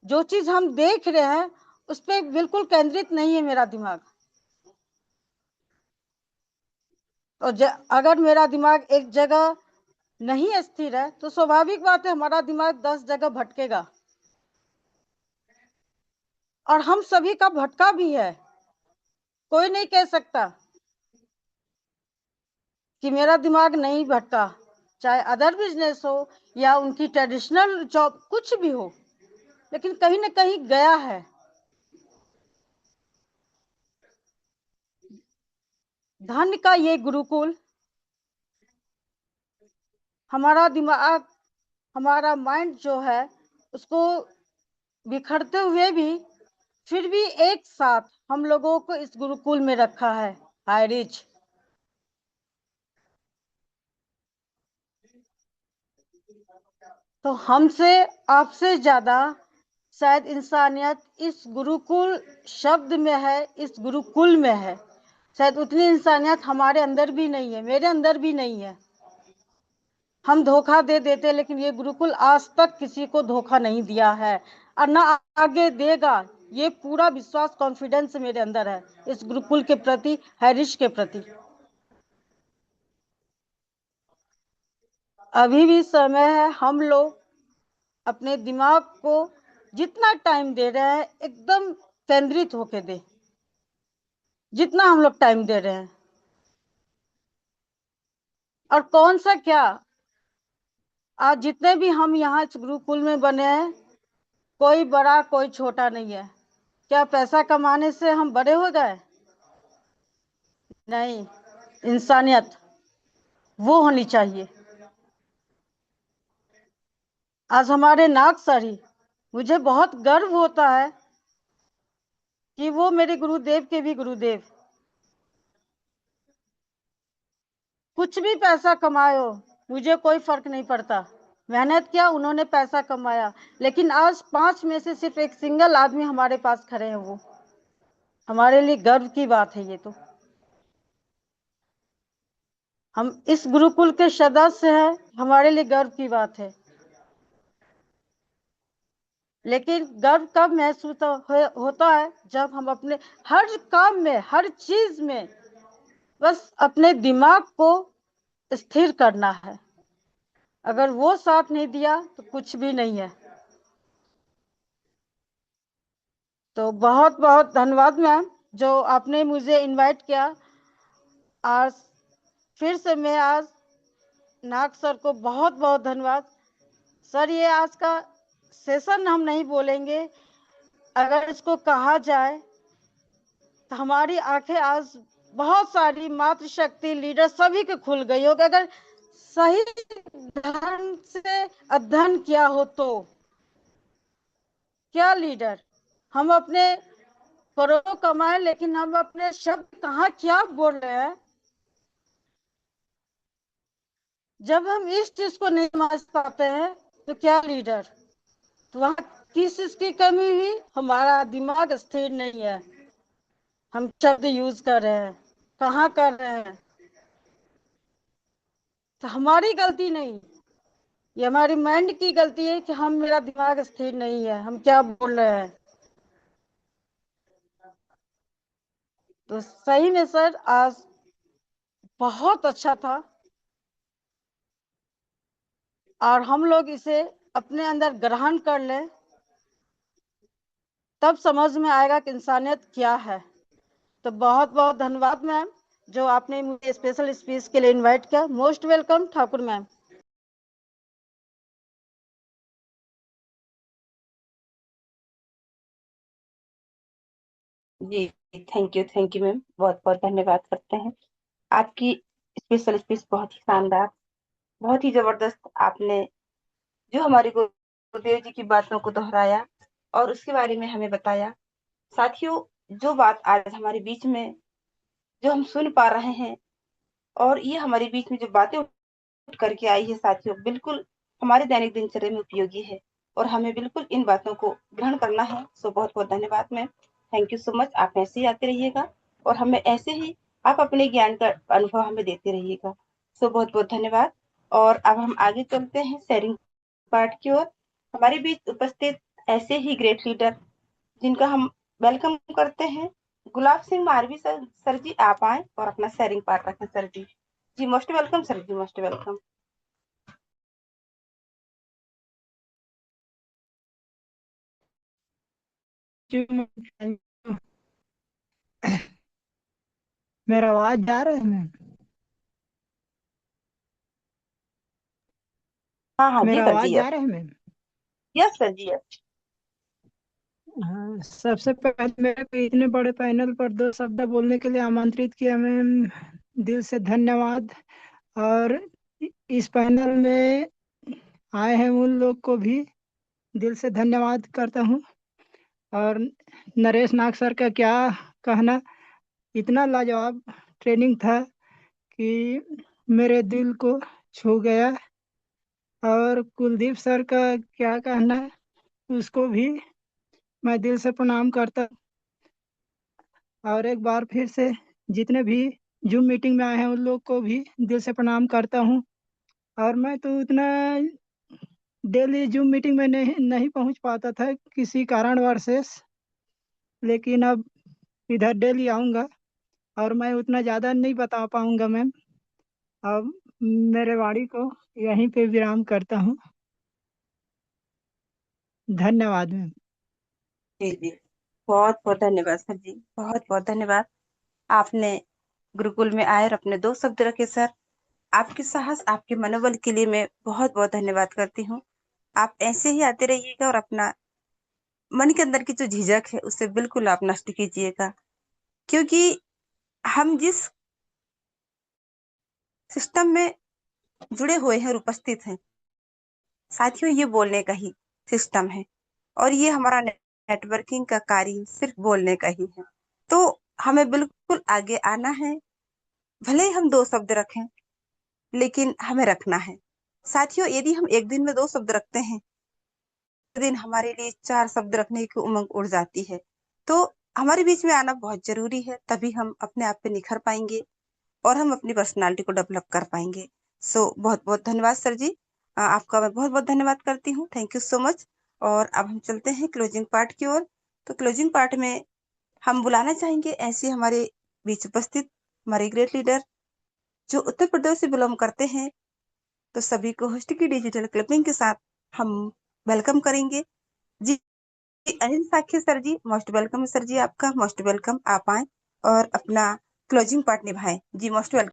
जो चीज हम देख रहे हैं उस पर बिल्कुल केंद्रित नहीं है मेरा दिमाग। तो अगर मेरा दिमाग एक जगह नहीं स्थिर है, तो स्वाभाविक बात है हमारा दिमाग 10 जगह भटकेगा। और हम सभी का भटका भी है, कोई नहीं कह सकता कि मेरा दिमाग नहीं भटका। चाहे अदर बिजनेस हो या उनकी ट्रेडिशनल जॉब, कुछ भी हो, लेकिन कहीं ना कहीं गया है। धन्य का ये गुरुकुल हमारा दिमाग, हमारा माइंड जो है उसको बिखरते हुए भी, फिर भी एक साथ हम लोगों को इस गुरुकुल में रखा है। हाय रिच, तो हमसे आपसे ज्यादा शायद इंसानियत इस गुरुकुल शब्द में है, इस गुरुकुल में है। शायद उतनी इंसानियत हमारे अंदर भी नहीं है, मेरे अंदर भी नहीं है। हम धोखा दे देते, लेकिन ये गुरुकुल आज तक किसी को धोखा नहीं दिया है और ना आगे देगा। ये पूरा विश्वास, कॉन्फिडेंस मेरे अंदर है इस गुरुकुल के प्रति, हैरिश के प्रति। अभी भी समय है, हम लोग अपने दिमाग को जितना टाइम दे रहे हैं एकदम केंद्रित होके दे, जितना हम लोग टाइम दे रहे हैं। और कौन सा क्या, आज जितने भी हम यहाँ इस गुरुकुल में बने हैं, कोई बड़ा कोई छोटा नहीं है। क्या पैसा कमाने से हम बड़े हो गए? नहीं, इंसानियत वो होनी चाहिए। आज हमारे नाग सर ही, मुझे बहुत गर्व होता है कि वो मेरे गुरुदेव के भी गुरुदेव। कुछ भी पैसा कमाए हो, मुझे कोई फर्क नहीं पड़ता। मेहनत किया, उन्होंने पैसा कमाया, लेकिन आज 5 में से सिर्फ एक सिंगल आदमी हमारे पास खड़े हैं। वो हमारे लिए गर्व की बात है। ये तो हम इस गुरुकुल के सदस्य हैं, हमारे लिए गर्व की बात है। लेकिन गर्व कब महसूस होता है, जब हम अपने हर काम में, हर चीज में बस अपने दिमाग को स्थिर करना है। अगर वो साथ नहीं दिया तो कुछ भी नहीं है। तो बहुत बहुत धन्यवाद मैम, जो आपने मुझे इनवाइट किया। आज फिर से मैं आज नाग सर को बहुत बहुत धन्यवाद। सर, ये आज का सेशन हम नहीं बोलेंगे, अगर इसको कहा जाए तो हमारी आंखें आज बहुत सारी मातृशक्ति लीडर सभी के खुल गई होगी, अगर सही ढंग से अध्ययन किया हो तो। क्या लीडर, हम अपने करोड़ों कमाए, लेकिन हम अपने शब्द कहाँ क्या बोल रहे हैं। जब हम इस चीज को नहीं समझ पाते हैं तो क्या लीडर, तो वहां किस चीज की कमी हुई? हमारा दिमाग स्थिर नहीं है। हम शब्द यूज कर रहे हैं, कहाँ कर रहे हैं। तो हमारी गलती नहीं, ये हमारी माइंड की गलती है कि हम, मेरा दिमाग स्थिर नहीं है, हम क्या बोल रहे हैं। तो सही में सर आज बहुत अच्छा था, और हम लोग इसे अपने अंदर ग्रहण कर लें, तब समझ में आएगा कि इंसानियत क्या है। तो बहुत बहुत धन्यवाद मैम, जो आपने मुझे स्पेशल स्पीच के लिए इनवाइट किया। Most welcome Thakur ma'am. जी, थैंक यू मैम, बहुत बहुत धन्यवाद करते हैं। आपकी स्पेशल स्पीच बहुत ही शानदार, बहुत ही जबरदस्त। आपने जो हमारे गुरुदेव जी की बातों को दोहराया और उसके बारे में हमें बताया। साथियों, जो बात आज हमारे बीच में, जो हम सुन पा रहे हैं, और ये हमारे बीच में जो बातें उठ करके आई है साथियों, बिल्कुल हमारे दैनिक दिनचर्या में उपयोगी है, और हमें बिल्कुल इन बातों को ग्रहण करना है। सो बहुत बहुत धन्यवाद ma'am, thank you so much. आप ऐसे ही आते रहिएगा और हमें ऐसे ही आप अपने ज्ञान का अनुभव हमें देते रहिएगा। सो बहुत बहुत धन्यवाद। और अब हम आगे चलते हैं शेयरिंग पार्ट की ओर। हमारे बीच उपस्थित ऐसे ही ग्रेट लीडर जिनका हम वेलकम करते हैं, गुलाब सिंह मारवी सर। सर जी, आप आए और अपना शेयरिंग पार्ट रखें। सर जी, जी most welcome sir ji, most welcome. मेरा आवाज जा रहा है मैम? हाँ हाँ जी मेरा सर आवाज जी, जा यस। रहा है मैम? यस सर जी, यस। हाँ, सबसे पहले मेरे को इतने बड़े पैनल पर दो शब्द बोलने के लिए आमंत्रित किया मैम, दिल से धन्यवाद। और इस पैनल में आए हैं उन लोग को भी दिल से धन्यवाद करता हूँ। और नरेश नाग सर का क्या कहना, इतना लाजवाब ट्रेनिंग था कि मेरे दिल को छू गया। और कुलदीप सर का क्या कहना है, उसको भी मैं दिल से प्रणाम करता। और एक बार फिर से जितने भी जूम मीटिंग में आए हैं उन लोग को भी दिल से प्रणाम करता हूँ। और मैं तो उतना डेली जूम मीटिंग में नहीं पहुंच पाता था किसी कारणवश से, लेकिन अब इधर डेली आऊँगा। और मैं उतना ज़्यादा नहीं बता पाऊँगा मैम। अब मेरे वाणी को यहीं पे विराम करता हूँ। धन्यवाद मैम। जी जी, बहुत बहुत धन्यवाद सर जी, बहुत बहुत धन्यवाद। आपने गुरुकुल में आए और अपने दो शब्द रखे सर। आपके साहस, आपके मनोबल के लिए मैं बहुत बहुत धन्यवाद करती हूँ। आप ऐसे ही आते रहिएगा और अपना मन के अंदर की जो झिझक है उसे बिल्कुल आप नष्ट कीजिएगा, क्योंकि हम जिस सिस्टम में जुड़े हुए हैं और उपस्थित हैं, साथियों, ये बोलने का ही सिस्टम है। और ये हमारा नेटवर्किंग का कार्य सिर्फ बोलने का ही है। तो हमें बिल्कुल आगे आना है। भले ही हम दो शब्द रखें, लेकिन हमें रखना है। साथियों, यदि हम एक दिन में दो शब्द रखते हैं, दिन हमारे लिए चार शब्द रखने की उमंग उड़ जाती है। तो हमारे बीच में आना बहुत जरूरी है, तभी हम अपने आप पे निखर पाएंगे और हम अपनी पर्सनालिटी को डेवलप कर पाएंगे। सो बहुत बहुत धन्यवाद सर जी। आपका मैं बहुत बहुत धन्यवाद करती हूँ। Thank you so much. और अब हम चलते हैं क्लोजिंग पार्ट की ओर। तो क्लोजिंग पार्ट में हम बुलाना चाहेंगे ऐसे हमारे बीच उपस्थित हमारे ग्रेट लीडर जो उत्तर प्रदेश से बिलोंग करते हैं। तो सभी को होस्ट की डिजिटल क्लिपिंग के साथ हम वेलकम करेंगे। जी, Anil साखे sir ji, most welcome sir ji, आपका मोस्ट वेलकम। आप आए और अपना क्लोजिंग पार्ट निभाएं जी, मोस्ट वेलकम।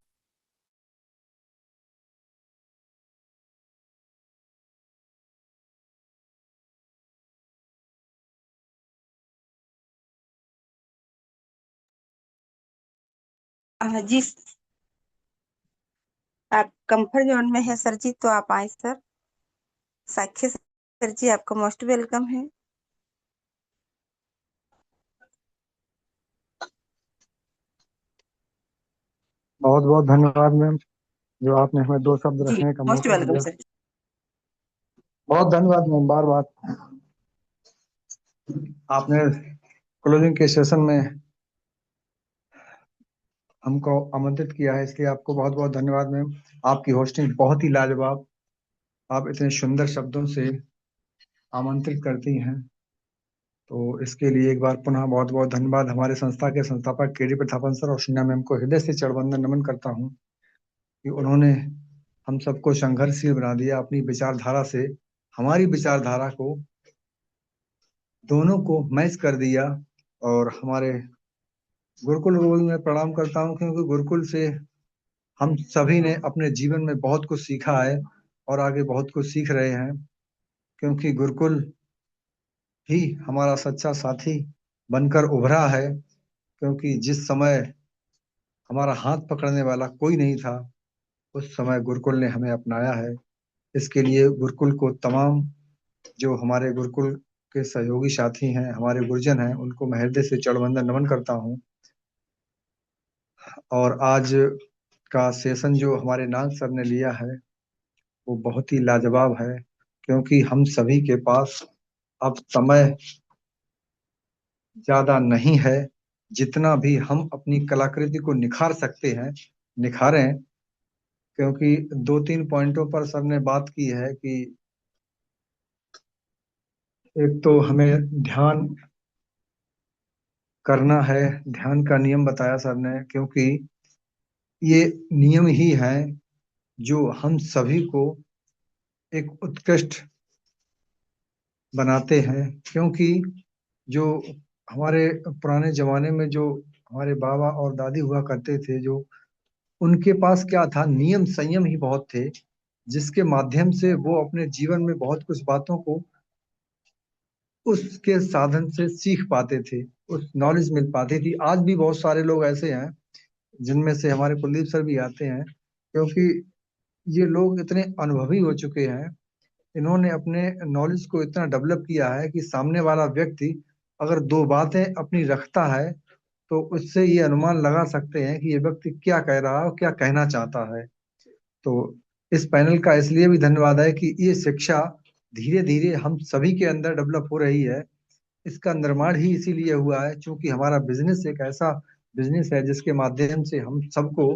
जी, आप कंफर्ट जोन में है सर जी, तो आप आए सर। साखे सर जी, आपका मोस्ट वेलकम है। बहुत बहुत धन्यवाद मैम, जो आपने हमें दो शब्द जी, रखने का मोस्ट मौका वेलकम दिया। सर। बहुत धन्यवाद मैम। बार बार आपने क्लोजिंग के सेशन में हमको आमंत्रित किया है, इसलिए आपको बहुत बहुत धन्यवाद मैम। आपकी होस्टिंग बहुत ही लाजवाब, आप इतने सुंदर शब्दों से आमंत्रित करती हैं, तो इसके लिए एक बार पुनः बहुत बहुत धन्यवाद। हमारे संस्था के संस्थापक केडी प्रतापन सर और शीना मैम को हृदय से चरणवंदन नमन करता हूँ कि उन्होंने हम सबको संघर्षशील बना दिया अपनी विचारधारा से, हमारी विचारधारा को दोनों को मैच कर दिया। और हमारे गुरुकुल को भी मैं प्रणाम करता हूँ, क्योंकि गुरुकुल से हम सभी ने अपने जीवन में बहुत कुछ सीखा है और आगे बहुत कुछ सीख रहे हैं, क्योंकि गुरुकुल ही हमारा सच्चा साथी बनकर उभरा है। क्योंकि जिस समय हमारा हाथ पकड़ने वाला कोई नहीं था, उस समय गुरुकुल ने हमें अपनाया है। इसके लिए गुरुकुल को तमाम जो हमारे गुरुकुल के सहयोगी साथी हैं, हमारे गुरुजन हैं, उनको मैं हृदय से चरणवंदन नमन करता हूँ। और आज का सेशन जो हमारे नाग सर ने लिया है वो बहुत ही लाजवाब है, क्योंकि हम सभी के पास अब समय ज्यादा नहीं है। जितना भी हम अपनी कलाकृति को निखार सकते हैं, निखारें। क्योंकि दो तीन पॉइंटों पर सर ने बात की है कि एक तो हमें ध्यान करना है, ध्यान का नियम बताया सर ने, क्योंकि ये नियम ही है जो हम सभी को एक उत्कृष्ट बनाते हैं। क्योंकि जो हमारे पुराने जमाने में जो हमारे बाबा और दादी हुआ करते थे, जो उनके पास क्या था, नियम संयम ही बहुत थे। जिसके माध्यम से वो अपने जीवन में बहुत कुछ बातों को उसके साधन से सीख पाते थे, उस नॉलेज मिल पाती थी। आज भी बहुत सारे लोग ऐसे हैं, जिनमें से हमारे कुलदीप सर भी आते हैं, क्योंकि ये लोग इतने अनुभवी हो चुके हैं। इन्होंने अपने नॉलेज को इतना डेवलप किया है कि सामने वाला व्यक्ति अगर दो बातें अपनी रखता है तो उससे ये अनुमान लगा सकते हैं कि ये व्यक्ति क्या कह रहा है और क्या कहना चाहता है। तो इस पैनल का इसलिए भी धन्यवाद है कि ये शिक्षा धीरे धीरे हम सभी के अंदर डेवलप हो रही है। इसका निर्माण ही इसीलिए हुआ है क्योंकि हमारा बिजनेस एक ऐसा बिजनेस है जिसके माध्यम से हम सबको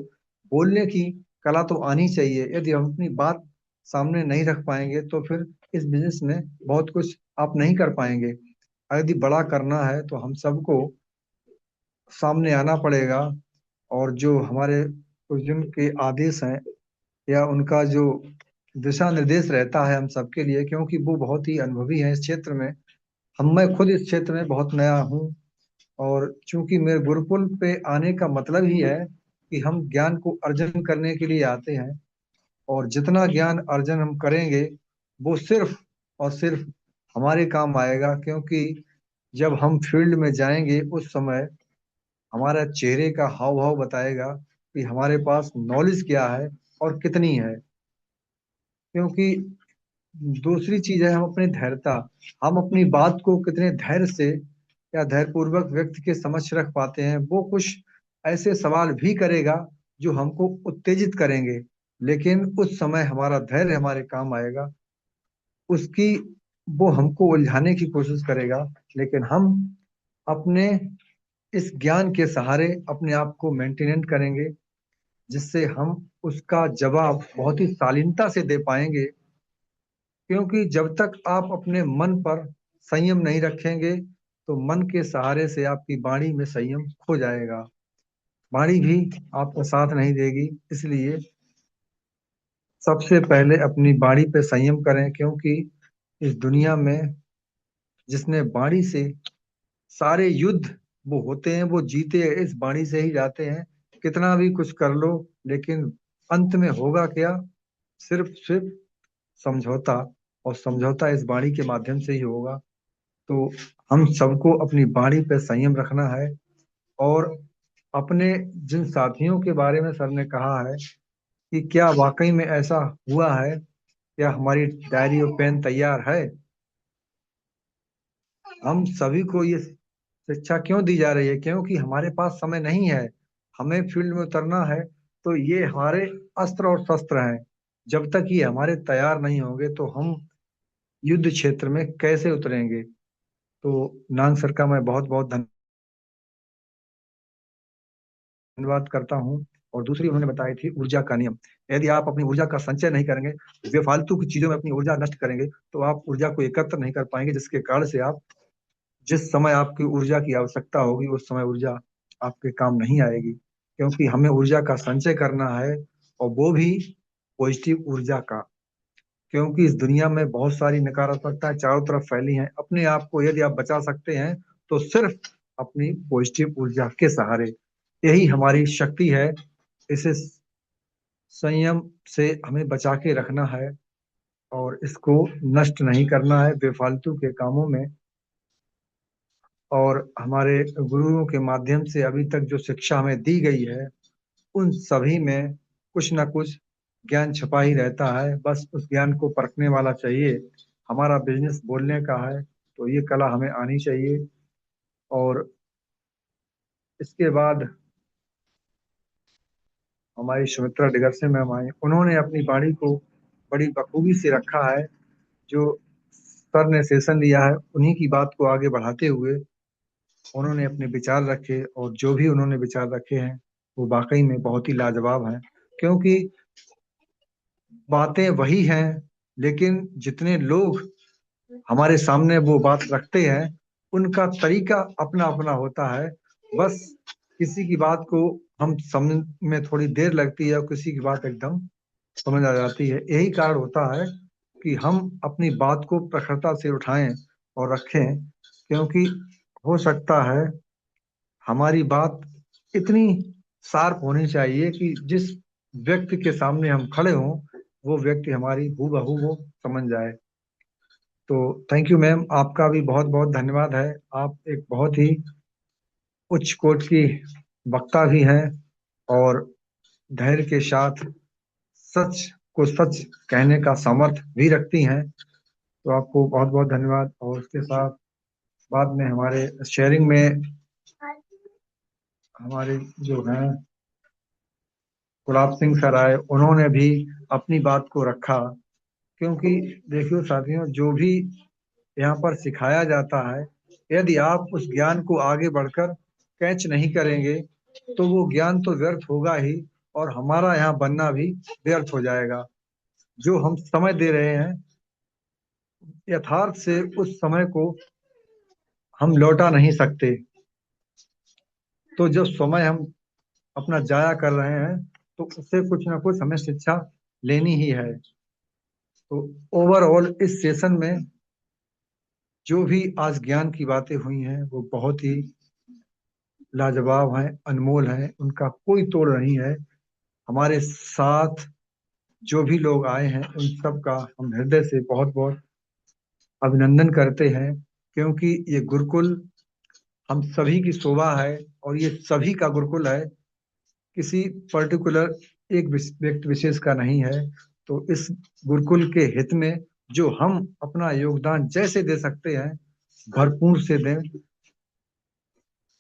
बोलने की कला तो आनी चाहिए। यदि हम अपनी बात सामने नहीं रख पाएंगे तो फिर इस बिजनेस में बहुत कुछ आप नहीं कर पाएंगे। यदि बड़ा करना है तो हम सबको सामने आना पड़ेगा, और जो हमारे अर्जुन के आदेश हैं या उनका जो दिशा निर्देश रहता है हम सबके लिए, क्योंकि वो बहुत ही अनुभवी हैं इस क्षेत्र में। मैं खुद इस क्षेत्र में बहुत नया हूँ, और चूंकि मेरे गुरुकुल पे आने का मतलब ही है कि हम ज्ञान को अर्जन करने के लिए आते हैं, और जितना ज्ञान अर्जन हम करेंगे वो सिर्फ और सिर्फ हमारे काम आएगा। क्योंकि जब हम फील्ड में जाएंगे उस समय हमारा चेहरे का हाव भाव बताएगा कि हमारे पास नॉलेज क्या है और कितनी है। क्योंकि दूसरी चीज है हम अपनी धैर्यता, हम अपनी बात को कितने धैर्य से या धैर्यपूर्वक व्यक्ति के समक्ष रख पाते हैं। वो कुछ ऐसे सवाल भी करेगा जो हमको उत्तेजित करेंगे, लेकिन उस समय हमारा धैर्य हमारे काम आएगा। उसकी वो हमको उलझाने की कोशिश करेगा, लेकिन हम अपने इस ज्ञान के सहारे अपने आप को मेंटेनेंट करेंगे, जिससे हम उसका जवाब बहुत ही शालीनता से दे पाएंगे। क्योंकि जब तक आप अपने मन पर संयम नहीं रखेंगे तो मन के सहारे से आपकी वाणी में संयम खो जाएगा, वाणी भी आपको साथ नहीं देगी। इसलिए सबसे पहले अपनी वाणी पे संयम करें, क्योंकि इस दुनिया में जिसने वाणी से सारे युद्ध वो होते हैं वो जीते इस वाणी से ही जाते हैं। कितना भी कुछ कर लो लेकिन अंत में होगा क्या? सिर्फ सिर्फ समझौता, और समझौता इस वाणी के माध्यम से ही होगा। तो हम सबको अपनी वाणी पे संयम रखना है, और अपने जिन साथियों के बारे में सर ने कहा है कि क्या वाकई में ऐसा हुआ है, क्या हमारी डायरी और पेन तैयार है? हम सभी को ये शिक्षा क्यों दी जा रही है? क्योंकि हमारे पास समय नहीं है, हमें फील्ड में उतरना है। तो ये हमारे अस्त्र और शस्त्र हैं। जब तक ये हमारे तैयार नहीं होंगे तो हम युद्ध क्षेत्र में कैसे उतरेंगे? तो नाग सर का मैं बहुत बहुत धन्यवाद करता हूँ। और दूसरी उन्होंने बताई थी ऊर्जा का नियम। यदि आप अपनी ऊर्जा का संचय नहीं करेंगे, बेफालतू की चीजों में अपनी ऊर्जा नष्ट करेंगे, तो आप ऊर्जा को एकत्र नहीं कर पाएंगे, जिसके कारण से आप जिस समय आपकी ऊर्जा की आवश्यकता होगी उस समय ऊर्जा आपके काम नहीं आएगी। क्योंकि हमें ऊर्जा का संचय करना है, और वो भी पॉजिटिव ऊर्जा का। क्योंकि इस दुनिया में बहुत सारी नकारात्मकता चारों तरफ फैली है। अपने आप को यदि आप बचा सकते हैं तो सिर्फ अपनी पॉजिटिव ऊर्जा के सहारे। यही हमारी शक्ति है। इसे संयम से हमें बचा के रखना है, और इसको नष्ट नहीं करना है बेफालतू के कामों में। और हमारे गुरुओं के माध्यम से अभी तक जो शिक्षा हमें दी गई है उन सभी में कुछ ना कुछ ज्ञान छुपा ही रहता है। बस उस ज्ञान को परखने वाला चाहिए। हमारा बिजनेस बोलने का है तो ये कला हमें आनी चाहिए। और इसके बाद हमारी सुमित्रा डिगर से मैम आई, उन्होंने अपनी वाणी को बड़ी बखूबी से रखा है। जो सर ने सेशन दिया है उन्हीं की बात को आगे बढ़ाते हुए उन्होंने अपने विचार रखे, और जो भी उन्होंने विचार रखे हैं वो वाकई में बहुत ही लाजवाब हैं। क्योंकि बातें वही हैं, लेकिन जितने लोग हमारे सामने वो बात रखते हैं उनका तरीका अपना अपना होता है। बस किसी की बात को हम समझ में थोड़ी देर लगती है और किसी की बात एकदम समझ आ जाती है। यही कारण होता है कि हम अपनी बात को प्रखरता से उठाएं और रखें। क्योंकि हो सकता है हमारी बात इतनी शार्प होनी चाहिए कि जिस व्यक्ति के सामने हम खड़े हों वो व्यक्ति हमारी हूबहू वो समझ जाए। तो थैंक यू मैम, आपका भी बहुत बहुत धन्यवाद है। आप एक बहुत ही उच्च कोटि की वक्ता भी हैं और धैर्य के साथ सच को सच कहने का सामर्थ्य भी रखती हैं। तो आपको बहुत बहुत धन्यवाद। और उसके साथ बाद में हमारे शेयरिंग में हमारे जो हैं गुलाब सिंह सर आए, उन्होंने भी अपनी बात को रखा। क्योंकि देखियो साथियों, जो भी यहाँ पर सिखाया जाता है, यदि आप उस ज्ञान को आगे बढ़कर कैच नहीं करेंगे तो वो ज्ञान तो व्यर्थ होगा ही, और हमारा यहाँ बनना भी व्यर्थ हो जाएगा। जो हम समय दे रहे हैं, यथार्थ से उस समय को हम लौटा नहीं सकते। तो जो समय हम अपना जाया कर रहे हैं, तो उससे कुछ ना कुछ हमें शिक्षा लेनी ही है। तो ओवरऑल इस सेशन में जो भी आज ज्ञान की बातें हुई हैं, वो बहुत ही लाजवाब हैं, अनमोल हैं, उनका कोई तोड़ नहीं है। हमारे साथ जो भी लोग आए हैं, उन सब का हम हृदय से बहुत बहुत अभिनंदन करते हैं। क्योंकि ये गुरुकुल हम सभी की शोभा है, और ये सभी का गुरुकुल है, किसी पर्टिकुलर एक व्यक्ति विशेष का नहीं है। तो इस गुरुकुल के हित में जो हम अपना योगदान जैसे दे सकते हैं, भरपूर से दें।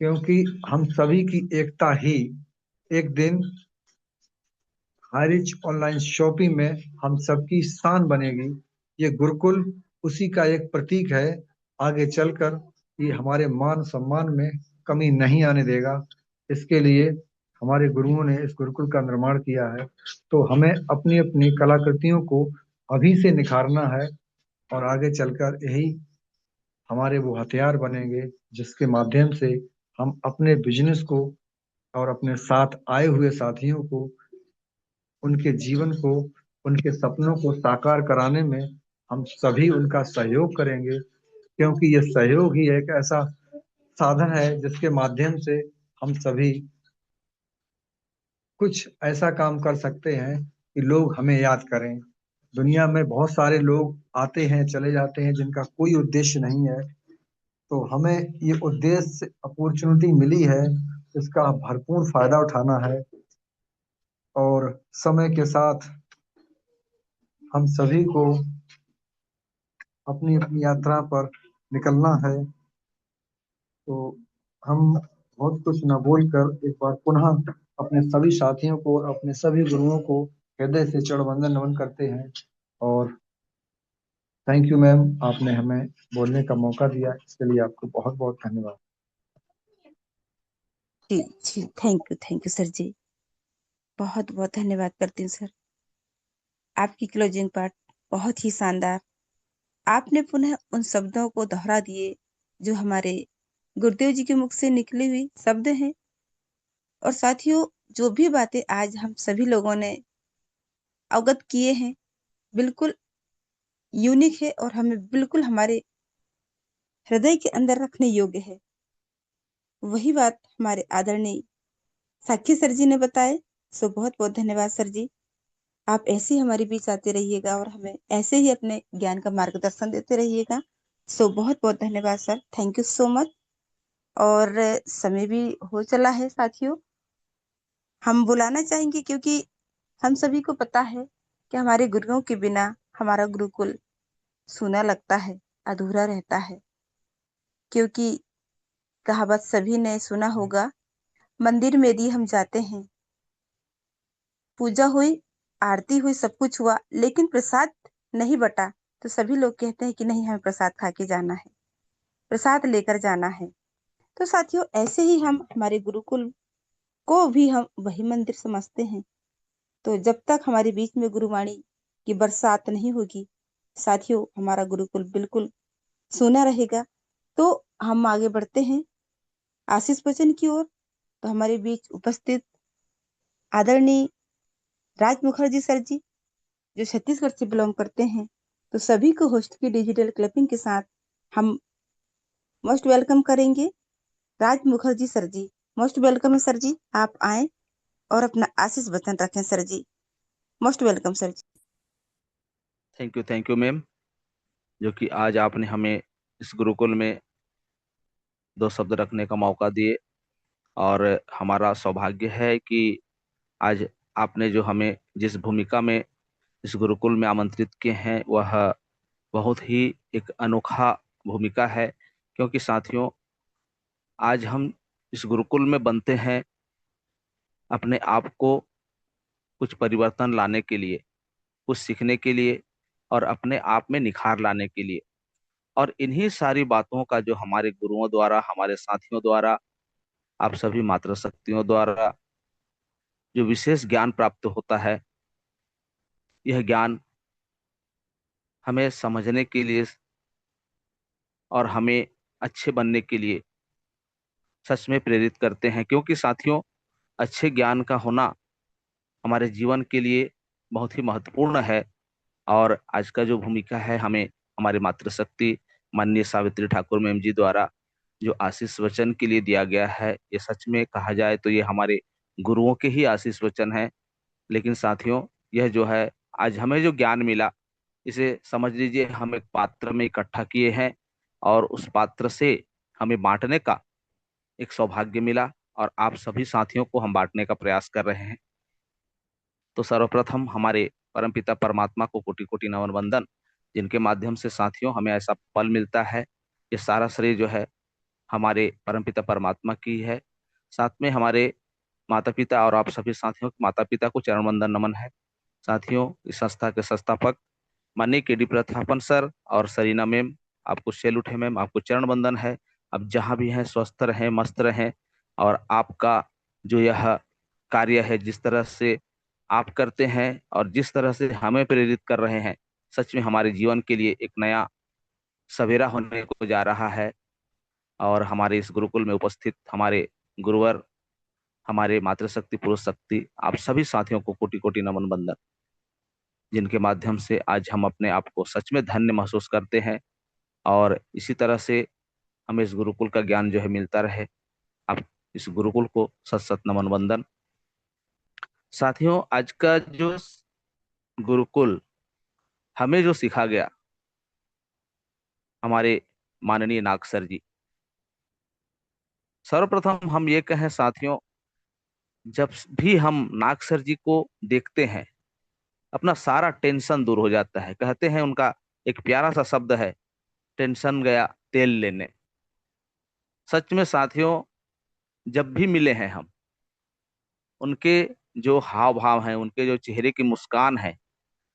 क्योंकि हम सभी की एकता ही एक दिन हाइरिच ऑनलाइन शॉपिंग में हम सबकी शान बनेगी। ये गुरुकुल उसी का एक प्रतीक है। आगे चलकर ये हमारे मान सम्मान में कमी नहीं आने देगा। इसके लिए हमारे गुरुओं ने इस गुरुकुल का निर्माण किया है। तो हमें अपनी अपनी कलाकृतियों को अभी से निखारना है, और आगे चलकर यही हमारे वो हथियार बनेंगे जिसके माध्यम से हम अपने बिजनेस को और अपने साथ आए हुए साथियों को, उनके जीवन को, उनके सपनों को साकार कराने में हम सभी उनका सहयोग करेंगे। क्योंकि ये सहयोग ही एक ऐसा साधन है जिसके माध्यम से हम सभी कुछ ऐसा काम कर सकते हैं कि लोग हमें याद करें। दुनिया में बहुत सारे लोग आते हैं चले जाते हैं जिनका कोई उद्देश्य नहीं है। तो हमें ये उद्देश्य अपॉर्चुनिटी मिली है, इसका भरपूर फायदा उठाना है, और समय के साथ हम सभी को अपनी अपनी यात्रा पर निकलना है। तो हम बहुत कुछ न बोलकर एक बार पुनः अपने सभी साथियों को और अपने सभी गुरुओं को हृदय से चरण वंदन नमन करते हैं। और थैंक यू मैम, आपने हमें बोलने का मौका दिया, इसके लिए आपको बहुत बहुत धन्यवाद। जी जी, थैंक यू सर जी, बहुत बहुत धन्यवाद करती हूँ सर। आपकी क्लोजिंग पार्ट बहुत ही शानदार। आपने पुनः उन शब्दों को दोहरा दिए जो हमारे गुरुदेव जी के मुख से निकली हुई शब्द हैं। और साथियों, जो भी बातें आज हम सभी लोगों ने अवगत किए हैं, बिल्कुल यूनिक है और हमें बिल्कुल हमारे हृदय के अंदर रखने योग्य है। वही बात हमारे आदरणीय साक्षी सर जी ने बताए। सो बहुत बहुत धन्यवाद सर जी। आप ऐसे ही हमारे बीच आते रहिएगा और हमें ऐसे ही अपने ज्ञान का मार्गदर्शन देते रहिएगा। सो बहुत बहुत धन्यवाद sir, thank you so much. और समय भी हो चला है साथियों, हम बुलाना चाहेंगे क्योंकि हम सभी को पता है कि हमारे गुरुओं के बिना हमारा गुरुकुल सूना लगता है, अधूरा रहता है। क्योंकि कहावत सभी ने सुना होगा, मंदिर में यदि हम जाते हैं, पूजा हुई, आरती हुई, सब कुछ हुआ, लेकिन प्रसाद नहीं बटा, तो सभी लोग कहते हैं कि नहीं, हमें प्रसाद खा के जाना है, प्रसाद लेकर जाना है। तो साथियों, ऐसे ही हम हमारे गुरुकुल को भी हम वही मंदिर समझते हैं। तो जब तक हमारे बीच में गुरुवाणी की बरसात नहीं होगी साथियों, हमारा गुरुकुल बिल्कुल सूना रहेगा। तो हम आगे बढ़ते हैं आशीष वचन की ओर। तो हमारे बीच उपस्थित आदरणीय राज मुखर्जी सर जी, जो छत्तीसगढ़ से बिलोंग करते हैं, तो सभी को होस्ट की डिजिटल क्लिपिंग के साथ हम मोस्ट वेलकम करेंगे। Raj Mukherjee sir ji, most welcome है सर जी, आप आए और अपना आशीष वचन रखें sir ji. Most welcome sir ji. Thank you ma'am, जो कि आज आपने हमें इस गुरुकुल में 2 शब्द रखने का मौका दिए। और हमारा सौभाग्य है कि आज आपने जो हमें जिस भूमिका में इस गुरुकुल में आमंत्रित किए हैं वह बहुत ही एक अनोखा भूमिका है। क्योंकि साथियों, आज हम इस गुरुकुल में बनते हैं अपने आप को कुछ परिवर्तन लाने के लिए, कुछ सीखने के लिए और अपने आप में निखार लाने के लिए। और इन्हीं सारी बातों का जो हमारे गुरुओं द्वारा, हमारे साथियों द्वारा, आप सभी मातृशक्तियों द्वारा जो विशेष ज्ञान प्राप्त होता है, यह ज्ञान हमें समझने के लिए और हमें अच्छे बनने के लिए सच में प्रेरित करते हैं। क्योंकि साथियों, अच्छे ज्ञान का होना हमारे जीवन के लिए बहुत ही महत्वपूर्ण है। और आज का जो भूमिका है, हमें हमारे मातृशक्ति माननीय सावित्री ठाकुर मैम जी द्वारा जो आशीष वचन के लिए दिया गया है, ये सच में कहा जाए तो ये हमारे गुरुओं के ही आशीष वचन है। लेकिन साथियों, यह जो है आज हमें जो ज्ञान मिला, इसे समझ लीजिए हम एक पात्र में इकट्ठा किए हैं और उस पात्र से हमें बांटने का एक सौभाग्य मिला और आप सभी साथियों को हम बांटने का प्रयास कर रहे हैं। तो सर्वप्रथम हमारे परमपिता परमात्मा को कोटि कोटि नमन वंदन, जिनके माध्यम से साथियों हमें ऐसा फल मिलता है। ये सारा श्रेय जो है हमारे परमपिता परमात्मा की है। साथ में हमारे माता पिता और आप सभी साथियों के माता पिता को चरण वंदन नमन है। साथियों, इस संस्था के संस्थापक माननीय के डी प्रथापन सर और सरीना मैम, आपको सैल्यूट है मैम, आपको चरण वंदन है। अब जहाँ भी हैं स्वस्थ रहें, मस्त रहें। और आपका जो यह कार्य है, जिस तरह से आप करते हैं और जिस तरह से हमें प्रेरित कर रहे हैं, सच में हमारे जीवन के लिए एक नया सवेरा होने को जा रहा है। और हमारे इस गुरुकुल में उपस्थित हमारे गुरुवर, हमारे मातृशक्ति पुरुष शक्ति, आप सभी साथियों को कोटि कोटि नमन वंदन, जिनके माध्यम से आज हम अपने आप को सच में धन्य महसूस करते हैं। और इसी तरह से हमें इस गुरुकुल का ज्ञान जो है मिलता रहे। आप इस गुरुकुल को सत सत नमन वंदन। साथियों, आज का जो गुरुकुल हमें जो सिखा गया, हमारे माननीय नाग सर जी, सर्वप्रथम हम ये कहें साथियों, जब भी हम नाग सर जी को देखते हैं, अपना सारा टेंशन दूर हो जाता है। कहते हैं उनका एक प्यारा सा शब्द है, टेंशन गया तेल लेने। सच में साथियों, जब भी मिले हैं हम, उनके जो हाव भाव हैं, उनके जो चेहरे की मुस्कान है,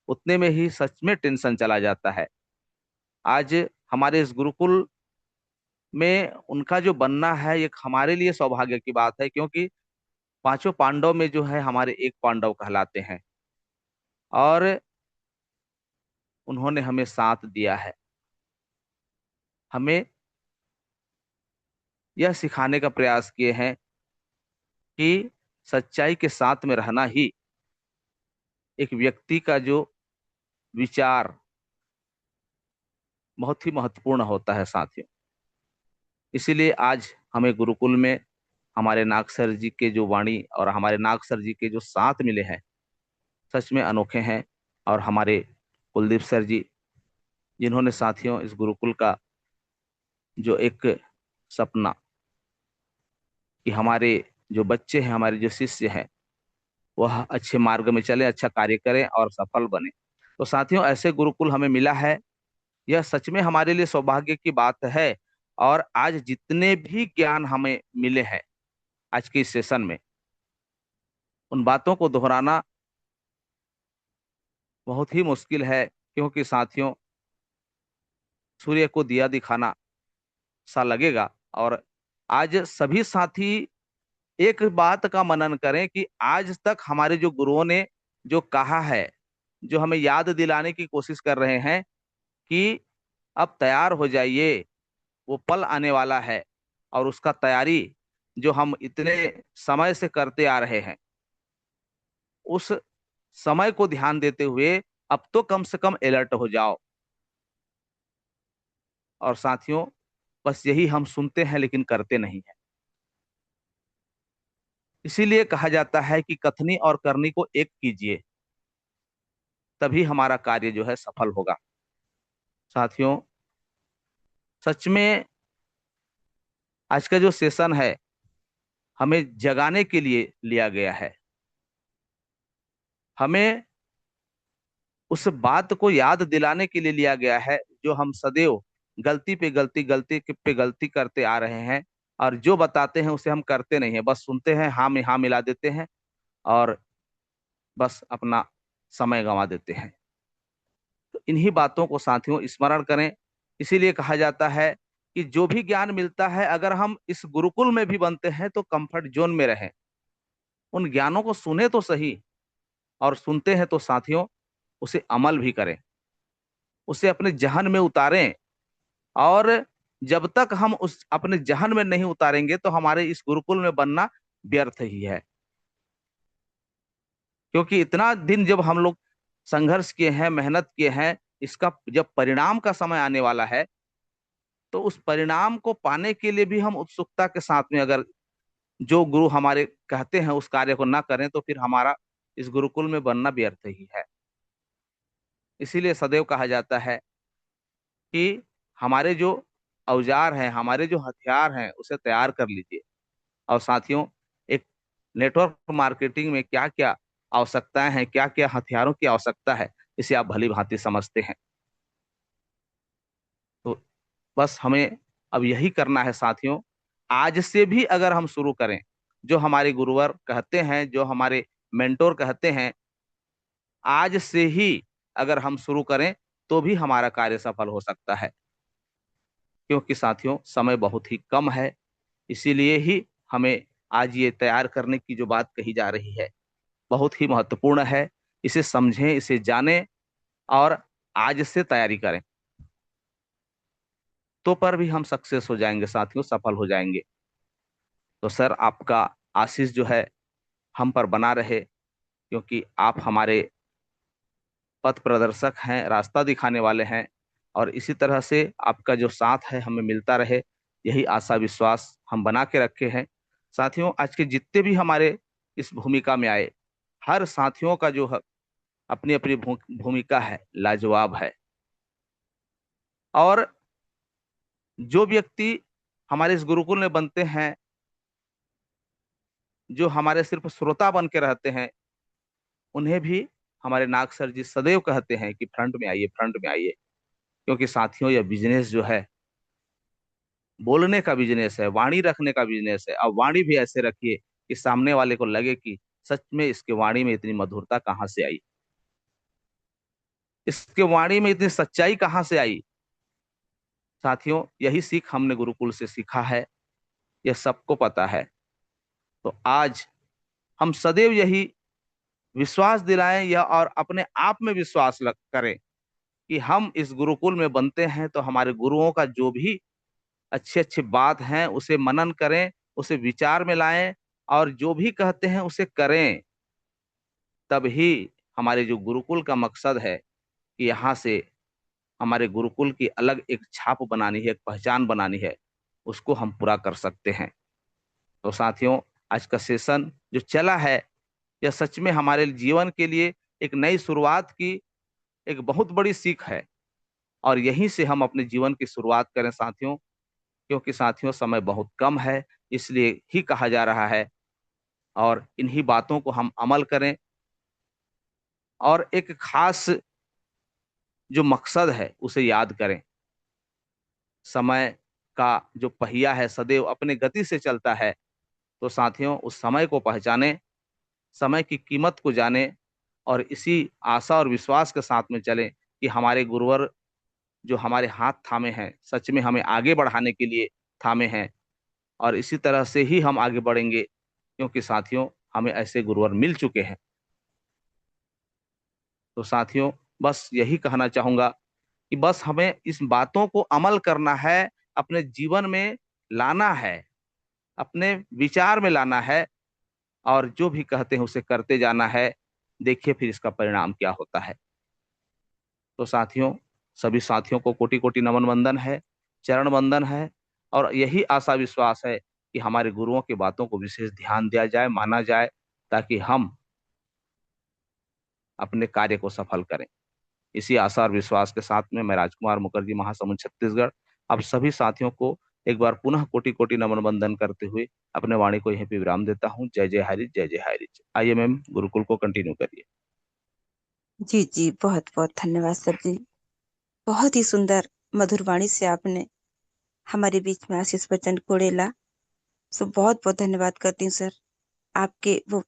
उतने में ही सच में टेंशन चला जाता है। आज हमारे इस गुरुकुल में उनका जो बनना है, एक हमारे लिए सौभाग्य की बात है। क्योंकि 5 पांडव में जो है हमारे एक पांडव कहलाते हैं और उन्होंने हमें साथ दिया है। हमें यह सिखाने का प्रयास किए हैं कि सच्चाई के साथ में रहना ही एक व्यक्ति का जो विचार बहुत ही महत्वपूर्ण होता है साथियों। इसीलिए आज हमें गुरुकुल में हमारे नाग सर जी के जो वाणी और हमारे नाग सर जी के जो साथ मिले हैं, सच में अनोखे हैं। और हमारे कुलदीप सर जी, जिन्होंने साथियों इस गुरुकुल का जो एक सपना कि हमारे जो बच्चे हैं, हमारे जो शिष्य हैं, वह अच्छे मार्ग में चले, अच्छा कार्य करें और सफल बने। तो साथियों, ऐसे गुरुकुल हमें मिला है, यह सच में हमारे लिए सौभाग्य की बात है। और आज जितने भी ज्ञान हमें मिले हैं आज के इस सेशन में, उन बातों को दोहराना बहुत ही मुश्किल है। क्योंकि साथियों, सूर्य को दिया दिखाना सा लगेगा। और आज सभी साथी एक बात का मनन करें कि आज तक हमारे जो गुरुओं ने जो कहा है, जो हमें याद दिलाने की कोशिश कर रहे हैं कि अब तैयार हो जाइए, वो पल आने वाला है। और उसका तैयारी जो हम इतने समय से करते आ रहे हैं, उस समय को ध्यान देते हुए अब तो कम से कम अलर्ट हो जाओ। और साथियों, बस यही हम सुनते हैं लेकिन करते नहीं हैं। इसीलिए कहा जाता है कि कथनी और करनी को एक कीजिए, तभी हमारा कार्य जो है सफल होगा। साथियों, सच में आज का जो सेशन है हमें जगाने के लिए लिया गया है। हमें उस बात को याद दिलाने के लिए लिया गया है जो हम सदैव गलती पे गलती करते आ रहे हैं, और जो बताते हैं उसे हम करते नहीं है, बस सुनते हैं, हाँ में हाँ मिला देते हैं और बस अपना समय गंवा देते हैं। तो इन्हीं बातों को साथियों स्मरण करें। इसीलिए कहा जाता है कि जो भी ज्ञान मिलता है, अगर हम इस गुरुकुल में भी बनते हैं तो कंफर्ट जोन में रहें, उन ज्ञानों को सुने तो सही, और सुनते हैं तो साथियों उसे अमल भी करें, उसे अपने जहन में उतारें। और जब तक हम उस अपने जहन में नहीं उतारेंगे तो हमारे इस गुरुकुल में बनना व्यर्थ ही है। क्योंकि इतना दिन जब हम लोग संघर्ष किए हैं, मेहनत किए हैं, इसका जब परिणाम का समय आने वाला है तो उस परिणाम को पाने के लिए भी हम उत्सुकता के साथ में अगर जो गुरु हमारे कहते हैं उस कार्य को ना करें तो फिर हमारा इस गुरुकुल में बनना व्यर्थ ही है। इसीलिए सदैव कहा जाता है कि हमारे जो औजार हैं, हमारे जो हथियार हैं, उसे तैयार कर लीजिए। और साथियों, एक नेटवर्क मार्केटिंग में क्या क्या आवश्यकताएं हैं, क्या क्या हथियारों की आवश्यकता है, इसे आप भली भांति समझते हैं। तो बस हमें अब यही करना है साथियों। आज से भी अगर हम शुरू करें, जो हमारे गुरुवर कहते हैं, जो हमारे मेंटोर कहते हैं, आज से ही अगर हम शुरू करें तो भी हमारा कार्य सफल हो सकता है। क्योंकि साथियों समय बहुत ही कम है, इसीलिए ही हमें आज ये तैयार करने की जो बात कही जा रही है बहुत ही महत्वपूर्ण है। इसे समझें, इसे जानें और आज से तैयारी करें, तो पर भी हम सक्सेस हो जाएंगे साथियों, सफल हो जाएंगे। तो सर, आपका आशीष जो है हम पर बना रहे, क्योंकि आप हमारे पथ प्रदर्शक हैं, रास्ता दिखाने वाले हैं, और इसी तरह से आपका जो साथ है हमें मिलता रहे, यही आशा विश्वास हम बना के रखे हैं। साथियों, आज के जितने भी हमारे इस भूमिका में आए, हर साथियों का जो है अपनी अपनी भूमिका है, लाजवाब है। और जो व्यक्ति हमारे इस गुरुकुल में बनते हैं, जो हमारे सिर्फ श्रोता बन के रहते हैं, उन्हें भी हमारे नाग सर जी सदैव कहते हैं कि फ्रंट में आइए, फ्रंट में आइए। क्योंकि साथियों, यह बिजनेस जो है बोलने का बिजनेस है, वाणी रखने का बिजनेस है। अब वाणी भी ऐसे रखिए कि सामने वाले को लगे कि सच में इसके वाणी में इतनी मधुरता कहाँ से आई, इसके वाणी में इतनी सच्चाई कहाँ से आई। साथियों, यही सीख हमने गुरुकुल से सीखा है, यह सबको पता है। तो आज हम सदैव यही विश्वास दिलाएं या और अपने आप में विश्वास करें कि हम इस गुरुकुल में बनते हैं तो हमारे गुरुओं का जो भी अच्छी अच्छी बात है उसे मनन करें, उसे विचार में लाएं, और जो भी कहते हैं उसे करें। तभी हमारे जो गुरुकुल का मकसद है कि यहाँ से हमारे गुरुकुल की अलग एक छाप बनानी है, एक पहचान बनानी है, उसको हम पूरा कर सकते हैं। तो साथियों, आज का सेशन जो चला है, यह सच में हमारे जीवन के लिए एक नई शुरुआत की एक बहुत बड़ी सीख है। और यहीं से हम अपने जीवन की शुरुआत करें साथियों। क्योंकि साथियों समय बहुत कम है, इसलिए ही कहा जा रहा है, और इन्हीं बातों को हम अमल करें। और एक खास जो मकसद है उसे याद करें। समय का जो पहिया है सदैव अपने गति से चलता है, तो साथियों उस समय को पहचाने, समय की कीमत को जाने, और इसी आशा और विश्वास के साथ में चलें कि हमारे गुरुवर जो हमारे हाथ थामे हैं, सच में हमें आगे बढ़ाने के लिए थामे हैं, और इसी तरह से ही हम आगे बढ़ेंगे। क्योंकि साथियों हमें ऐसे गुरुवर मिल चुके हैं। तो साथियों, बस यही कहना चाहूंगा कि बस हमें इस बातों को अमल करना है, अपने जीवन में लाना है, अपने विचार में लाना है, और जो भी कहते हैं उसे करते जाना है। देखिए फिर इसका परिणाम क्या होता है। तो साथियों, सभी साथियों को कोटि कोटि नमन वंदन है, चरण वंदन है, और यही आशा विश्वास है कि हमारे गुरुओं की बातों को विशेष ध्यान दिया जाए, माना जाए, ताकि हम अपने कार्य को सफल करें। इसी आशा और विश्वास के साथ में मैं राजकुमार मुखर्जी, महासमुंद छत्तीसगढ़, अब सभी साथियों को एक बार पुनः कोटि कोटि नमन वंदन करते हुए अपने वाणी को यहीं पे विराम देता हूँ। जय जय हरि, जय जय हरि। आइए मैम, गुरुकुल को कंटिन्यू करिए। जी जी, बहुत बहुत धन्यवाद सर जी। बहुत ही सुंदर मधुर वाणी से आपने हमारे बीच में आशीष बच्चन को ला। सो बहुत बहुत धन्यवाद करती हूँ सर। आपके वो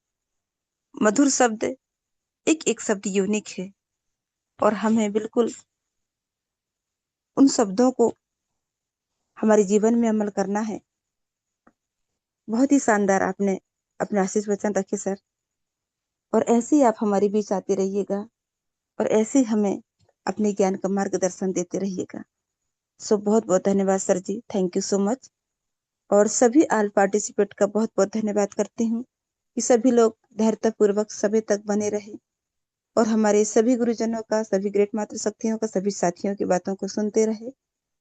मधुर शब्द, एक एक शब्द यूनिक है और हमें बिल्कुल उन शब्दों को हमारे जीवन में अमल करना है। बहुत ही शानदार आपने अपने आशीष वचन रखे सर, और ऐसे ही आप हमारे बीच आते रहिएगा और ऐसे ही हमें अपने ज्ञान का मार्गदर्शन देते रहिएगा। सो बहुत बहुत धन्यवाद sir ji, thank you so much. और सभी आल पार्टिसिपेट का बहुत बहुत धन्यवाद करती हूँ कि सभी लोग धैर्यपूर्वक सभी तक बने रहे और हमारे सभी गुरुजनों का, सभी ग्रेट मातृशक्तियों का, सभी साथियों की बातों को सुनते रहे।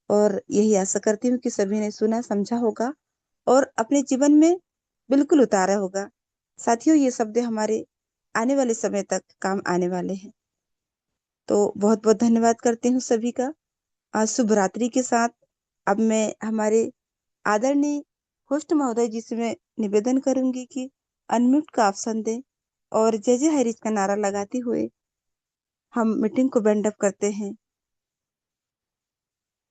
और यही आशा करती हूँ कि सभी ने सुना, समझा होगा और अपने जीवन में बिल्कुल उतारा होगा। साथियों, ये शब्द हमारे आने वाले समय तक काम आने वाले हैं। तो बहुत बहुत धन्यवाद करती हूँ सभी का। आज शुभ रात्रि के साथ अब मैं हमारे आदरणीय होस्ट महोदय जी से मैं निवेदन करूंगी कि अनम्यूट का ऑप्शन दें और जय जय हरीश का नारा लगाते हुए हम मीटिंग को बेंड अप करते हैं।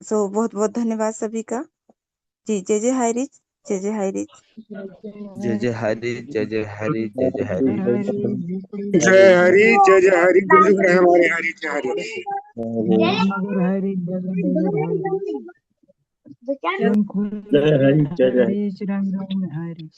सो बहुत बहुत धन्यवाद सभी का। जी, जय जय हरीश, जय जय हरीश। जय जय हरि, जय जय हरि, जय जय हरि। जय हरि, जय जय हरि। गुरु रहे हमारे हरि, जय हरि। नगर हरि, नगर हरि, जय हरि, जय जय हरि। हरि, रंग रंग हरि।